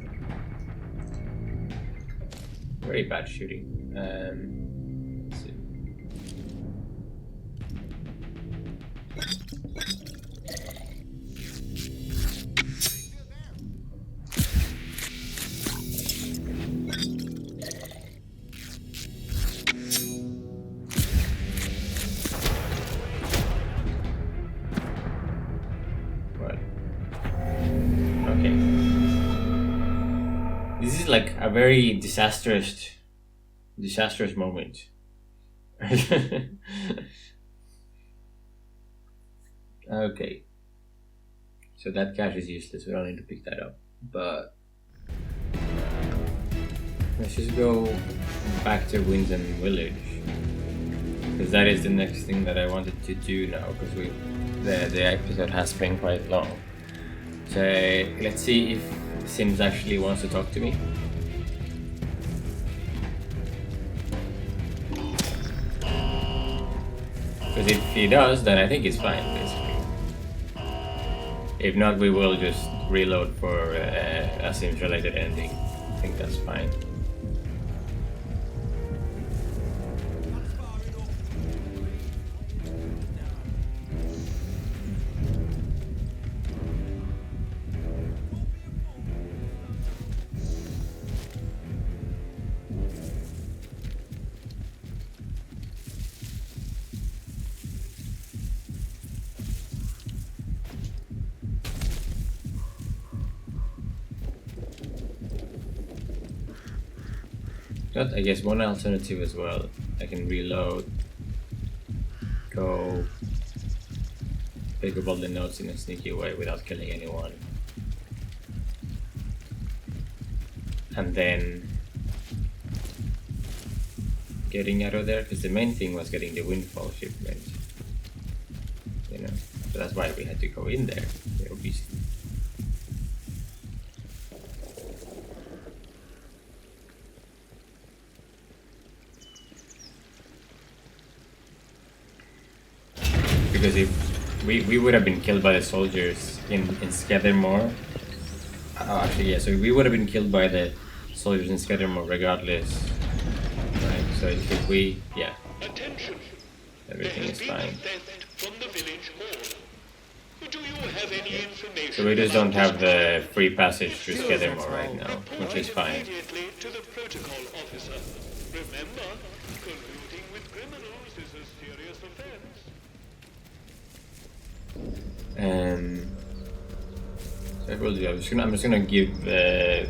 Very bad shooting. Let's see. This is like a very disastrous moment. Okay. So that cache is useless, we don't need to pick that up. But let's just go back to Winsome Village. because that is the next thing that I wanted to do now, because the episode has been quite long. So let's see if Sims actually wants to talk to me. Because if he does, then I think it's fine, basically. If not, we will just reload for a Sims-related ending. I think that's fine. But I guess one alternative as well. I can reload, go pick up all the notes in a sneaky way without killing anyone, and then getting out of there, because the main thing was getting the windfall shipment, you know, so that's why we had to go in there, obviously. Because if we would have been killed by the soldiers in Scattermore. Oh, actually, yeah. So we would have been killed by the soldiers in Scattermore regardless, right? So if we, yeah, Attention. everything is fine. From the village hall. Do you have any information? So we just don't have the free passage through Scattermore right now, which is fine. Immediately to the protocol officer. Remember, colluding with criminals is a serious offense. So I will do. I'm just gonna give the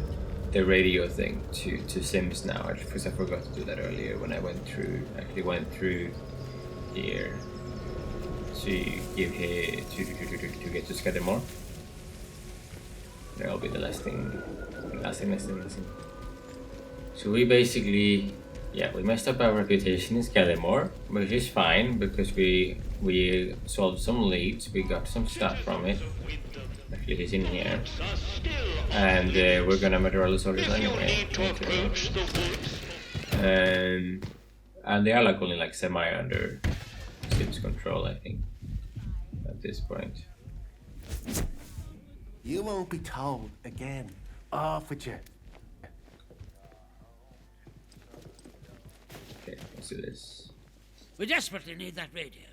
radio thing to Sims now, because I forgot to do that earlier when I went through here to give here to get to Scattermore. That'll be the last thing. So we basically, yeah, we messed up our reputation in Scattermore, which is fine because we solved some leads, we got some stuff from it. Actually, he's in here, and we're gonna murder all the soldiers anyway. And they are like only like semi under Sim's control, I think, at this point. You won't be told again. Offered you. Okay, let's do this. We desperately need that radio.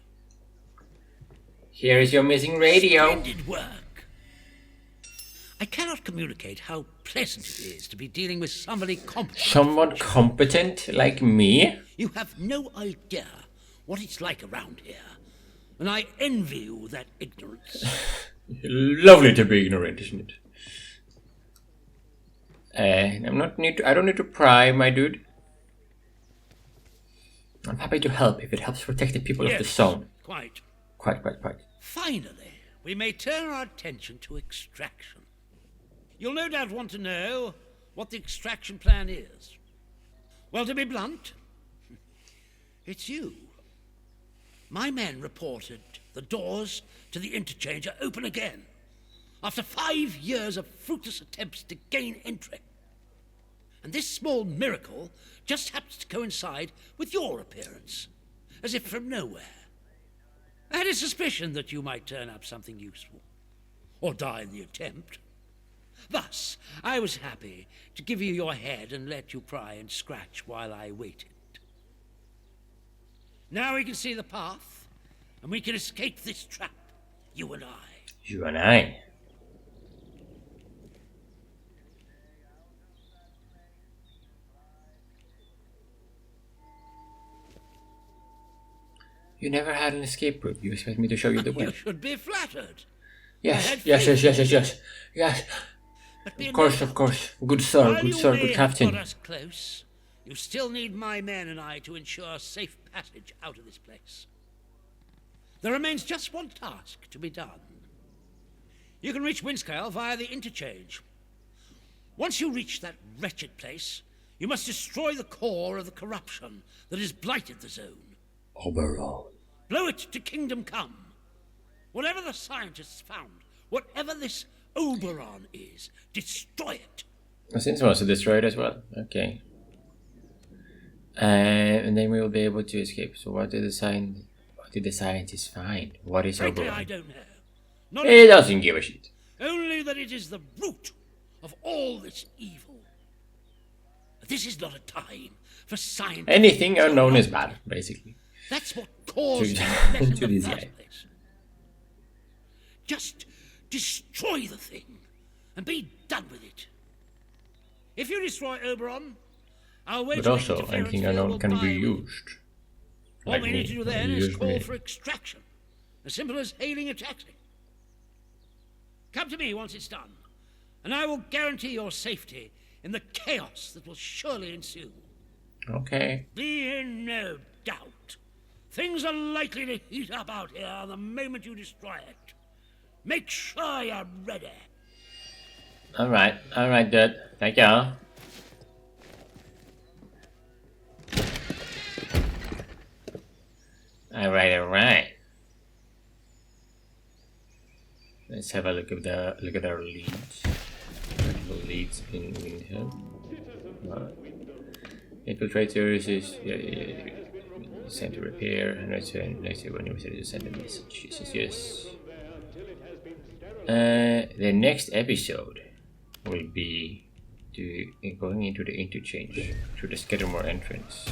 Here is your missing radio. Splendid work. I cannot communicate how pleasant it is to be dealing with somebody competent. Someone competent like me? You have no idea what it's like around here, and I envy you that ignorance. Lovely to be ignorant, isn't it? I don't need to pry, my dude. I'm happy to help if it helps protect the people of the zone. Quite. Quite. Finally, we may turn our attention to extraction. You'll no doubt want to know what the extraction plan is. Well, to be blunt, it's you. My men reported the doors to the interchange are open again after 5 years of fruitless attempts to gain entry. And this small miracle just happens to coincide with your appearance, as if from nowhere. I had a suspicion that you might turn up something useful, or die in the attempt. Thus, I was happy to give you your head and let you pry and scratch while I waited. Now we can see the path, and we can escape this trap, you and I. You and I. You never had an escape route. You expect me to show you the way? You should be flattered. Yes. But be Of course. Good sir, good captain. Got us close, you still need my men and I to ensure safe passage out of this place. There remains just one task to be done. You can reach Windscale via the interchange. Once you reach that wretched place, you must destroy the core of the corruption that has blighted the zone. Overall. Blow it to kingdom come. Whatever the scientists found, whatever this Oberon is, destroy it. Since wants to destroy it as well. Okay. And then we will be able to escape. So what did the scientists find? What is Frankly, Oberon? I don't know. Not He doesn't give a shit. only that it is the root of all this evil. This is not a time for science. Anything unknown is bad, basically. That's what caused To- the mess in to the this first guy. place. Just destroy the thing and be done with it. If you destroy Oberon, I'll wait. But also, anything unknown can be used. All Like we me. need to do then You is use call me. for extraction. As simple as hailing a taxi. Come to me once it's done, and I will guarantee your safety in the chaos that will surely ensue. Okay. Be in no doubt. Things are likely to heat up out here the moment you destroy it. Make sure you're ready. Alright, dude. Thank you. Alright. Let's have a look at our leads. The leads in Windhelm. Infiltrators is sent to repair and return later when you to send a message. Yes. The next episode will be going into the interchange through the Scattermore entrance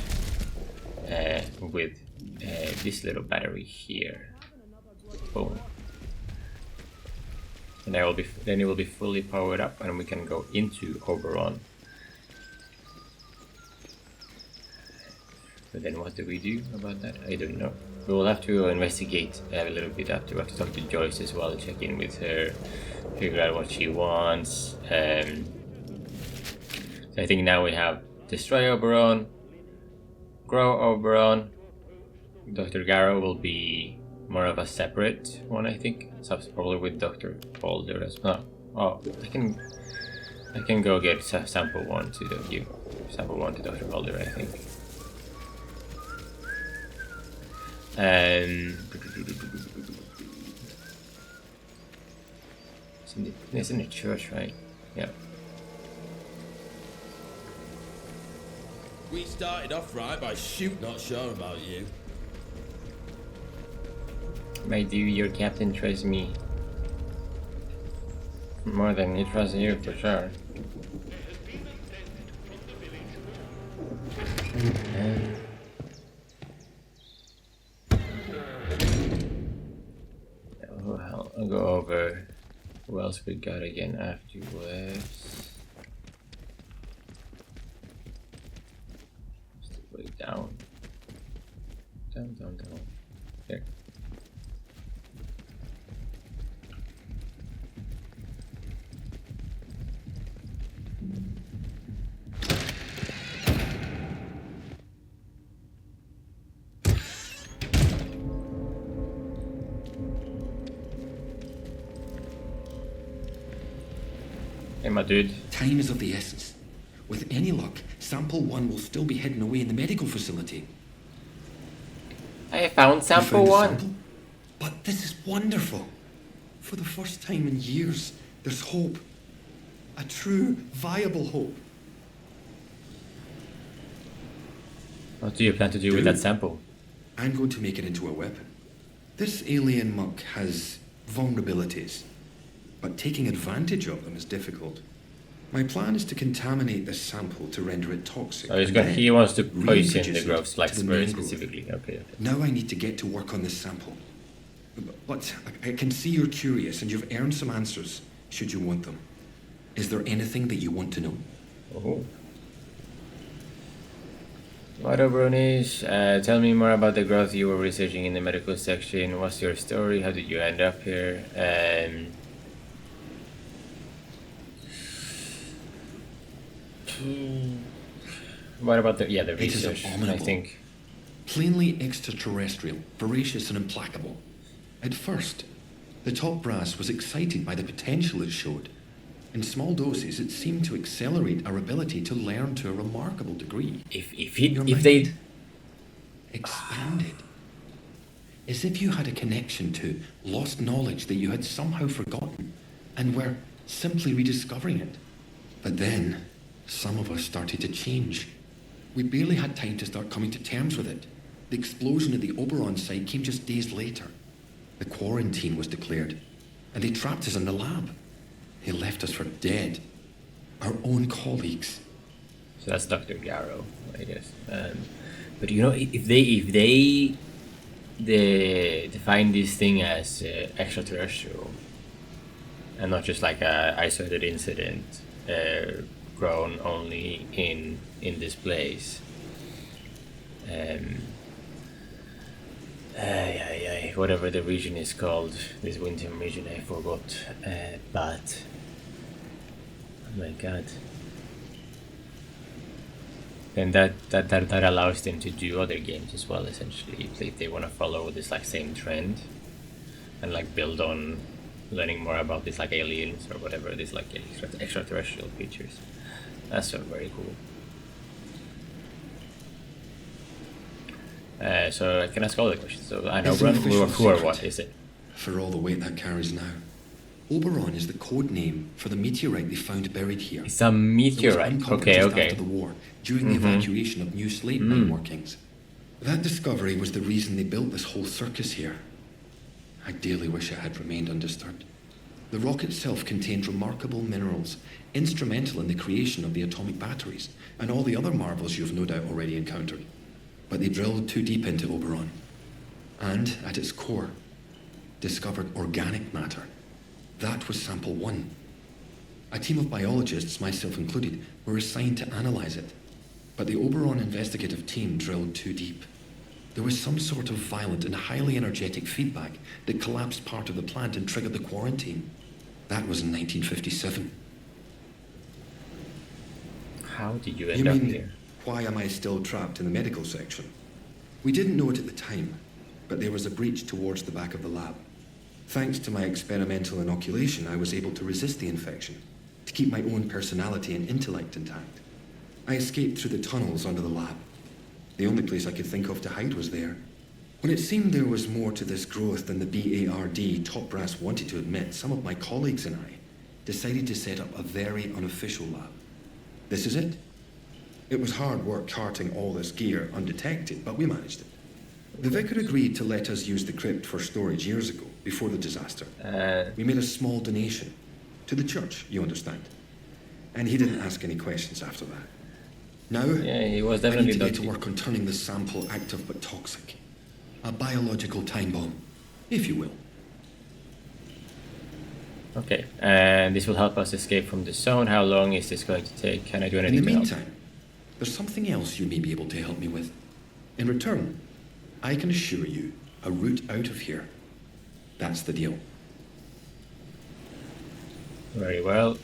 with this little battery here. Boom. And then it will be fully powered up, and we can go into Oberon. But then what do we do about that? I don't know. We will have to investigate a little bit after. We have to talk to Joyce as well, check in with her, figure out what she wants. So I think now we have Destroy Oberon, Grow Oberon. Dr. Garrow will be more of a separate one, I think. So probably with Dr. Boulder as well. Oh, I can go get sample one to Dr. Boulder, I think. It's in the church, right? Yeah. We started off right by shoot not sure about you. My dear, your captain trusts me more than he trusts you, for sure. Well, I'll go over who else we got again afterwards. Just way down. Down. There. Hey, my dude. Time is of the essence. With any luck, Sample 1 will still be hidden away in the medical facility. I found You sample found the one. sample? But this is wonderful. For the first time in years, there's hope. A true, viable hope. What do you plan to do with that sample? I'm going to make it into a weapon. This alien muck has vulnerabilities, but taking advantage of them is difficult. My plan is to contaminate this sample to render it toxic. Oh, and then he wants to poison reintroduce the it growth, like to the very main growth. specifically. Okay. Now I need to get to work on this sample. But I can see you're curious and you've earned some answers, should you want them. Is there anything that you want to know? Oh. What Oberon is? Tell me more about the growth you were researching in the medical section. What's your story? How did you end up here? What about the It is research? I abominable. think. Plainly extraterrestrial, voracious and implacable. At first, the top brass was excited by the potential it showed. In small doses, it seemed to accelerate our ability to learn to a remarkable degree. If Your they mind expanded. as if you had a connection to lost knowledge that you had somehow forgotten and were simply rediscovering it. But then, some of us started to change. We barely had time to start coming to terms with it. The explosion at the Oberon site came just days later. The quarantine was declared, and they trapped us in the lab. They left us for dead. Our own colleagues. So that's Dr. Garrow, I guess. But you know, if they define this thing as extraterrestrial and not just like a isolated incident grown only in this place, whatever the region is called, this winter region, I forgot. But oh my god. Then that allows them to do other games as well, essentially, if they want to follow this like same trend and like build on learning more about these like aliens or whatever, these like extraterrestrial creatures. That's so very cool. So I can ask all the questions. So I know who or what is it? For all the weight that carries now. Oberon is the code name for the meteorite they found buried here. It's a meteorite. It was uncovered just after the war, during the evacuation of new slate mine workings. That discovery was the reason they built this whole circus here. I dearly wish it had remained undisturbed. The rock itself contained remarkable minerals, instrumental in the creation of the atomic batteries, and all the other marvels you've no doubt already encountered. But they drilled too deep into Oberon, and, at its core, discovered organic matter. That was sample 1. A team of biologists, myself included, were assigned to analyze it. But the Oberon investigative team drilled too deep. There was some sort of violent and highly energetic feedback that collapsed part of the plant and triggered the quarantine. That was in 1957. How did you end up here? Why am I still trapped in the medical section? We didn't know it at the time, but there was a breach towards the back of the lab. Thanks to my experimental inoculation, I was able to resist the infection, to keep my own personality and intellect intact. I escaped through the tunnels under the lab. The only place I could think of to hide was there. When it seemed there was more to this growth than the BARD top brass wanted to admit, some of my colleagues and I decided to set up a very unofficial lab. This is it. It was hard work carting all this gear undetected, but we managed it. The vicar agreed to let us use the crypt for storage years ago, before the disaster. We made a small donation. To the church, you understand. And he didn't ask any questions after that. Now, yeah, he was I definitely need to get to work on turning the sample active but toxic. A biological time bomb, if you will. Okay, and this will help us escape from the zone. How long is this going to take? Can I do anything? In the meantime, there's something else you may be able to help me with. In return, I can assure you a route out of here. That's the deal. Very well.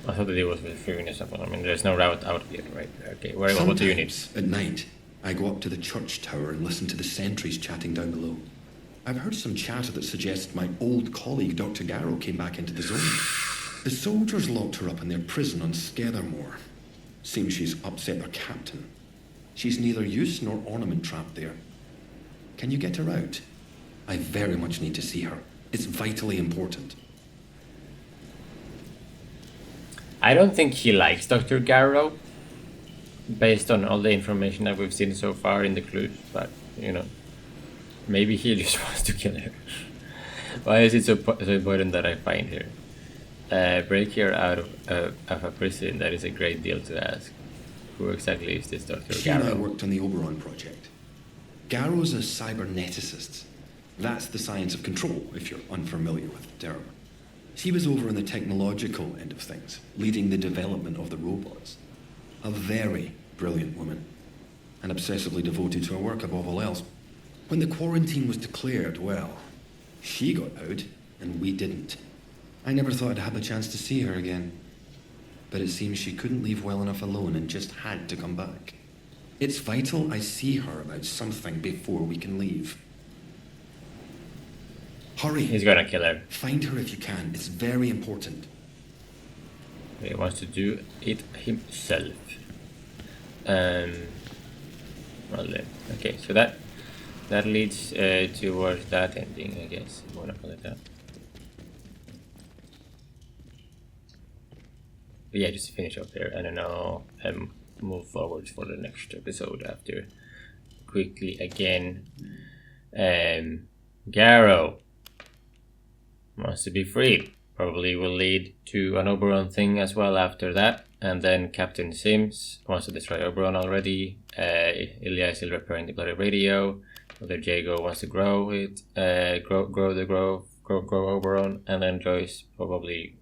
I thought the deal was with figuring this out. I mean, there's no route out yet, right? Okay, very well. What do you need? At night, I go up to the church tower and listen to the sentries chatting down below. I've heard some chatter that suggests my old colleague, Dr. Garrow, came back into the zone. The soldiers locked her up in their prison on Scathermore. Seems she's upset their captain. She's neither use nor ornament trapped there. Can you get her out? I very much need to see her. It's vitally important. I don't think he likes Dr. Garrow, based on all the information that we've seen so far in the clues, but, you know, maybe he just wants to kill her. Why is it so important that I find her? Break her out of a prison, that is a great deal to ask. Who exactly is this Dr. She and I Garrow? worked on the Oberon project. Garrow's a cyberneticist. That's the science of control, if you're unfamiliar with the term. She was over on the technological end of things, leading the development of the robots. A very brilliant woman, and obsessively devoted to her work above all else. When the quarantine was declared, well, she got out, and we didn't. I never thought I'd have the chance to see her again. But it seems she couldn't leave well enough alone and just had to come back. It's vital I see her about something before we can leave. Hurry. He's gonna kill her. Find her if you can. It's very important. He wants to do it himself. Well then, okay, so that that leads towards that ending, I guess, if you want to call it that. But yeah, just finish up there, and then I'll move forward for the next episode after. Quickly again, Garrow wants to be freed. Probably will lead to an Oberon thing as well after that. And then Captain Sims wants to destroy Oberon already. Ilya is still repairing the bloody radio. Other Jago wants to grow it, grow Oberon. And then Joyce probably,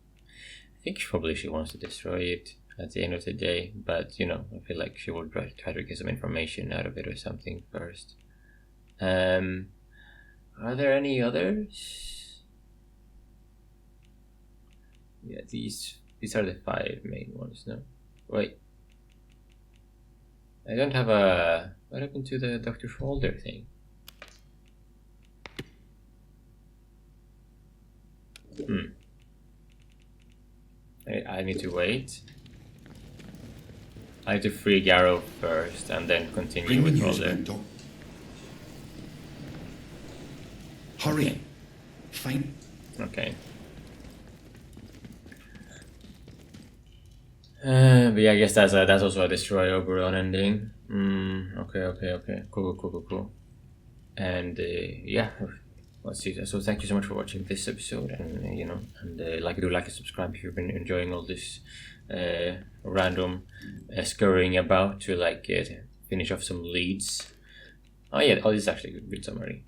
I think probably she wants to destroy it at the end of the day. But you know, I feel like she would try to get some information out of it or something first. Are there any others? Yeah, these are the 5 main ones, no? Wait. I don't have a... What happened to the Dr. Folder thing? I need to wait. I need to free Garrow first and then continue with Folder. Hurry! Fine. Okay. But yeah, I guess that's also a destroy Oberon ending. Okay. Cool. And yeah, let's see. So thank you so much for watching this episode, and you know, and do like and subscribe if you've been enjoying all this random scurrying about to finish off some leads. Oh yeah, this is actually a good summary.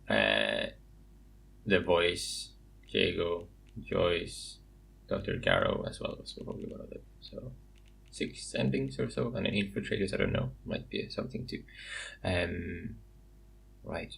The Voice, Jago, Joyce, Dr. Garrow as well was probably one of them. So 6 endings or so, and then Infiltrators, I don't know, might be something too. Right.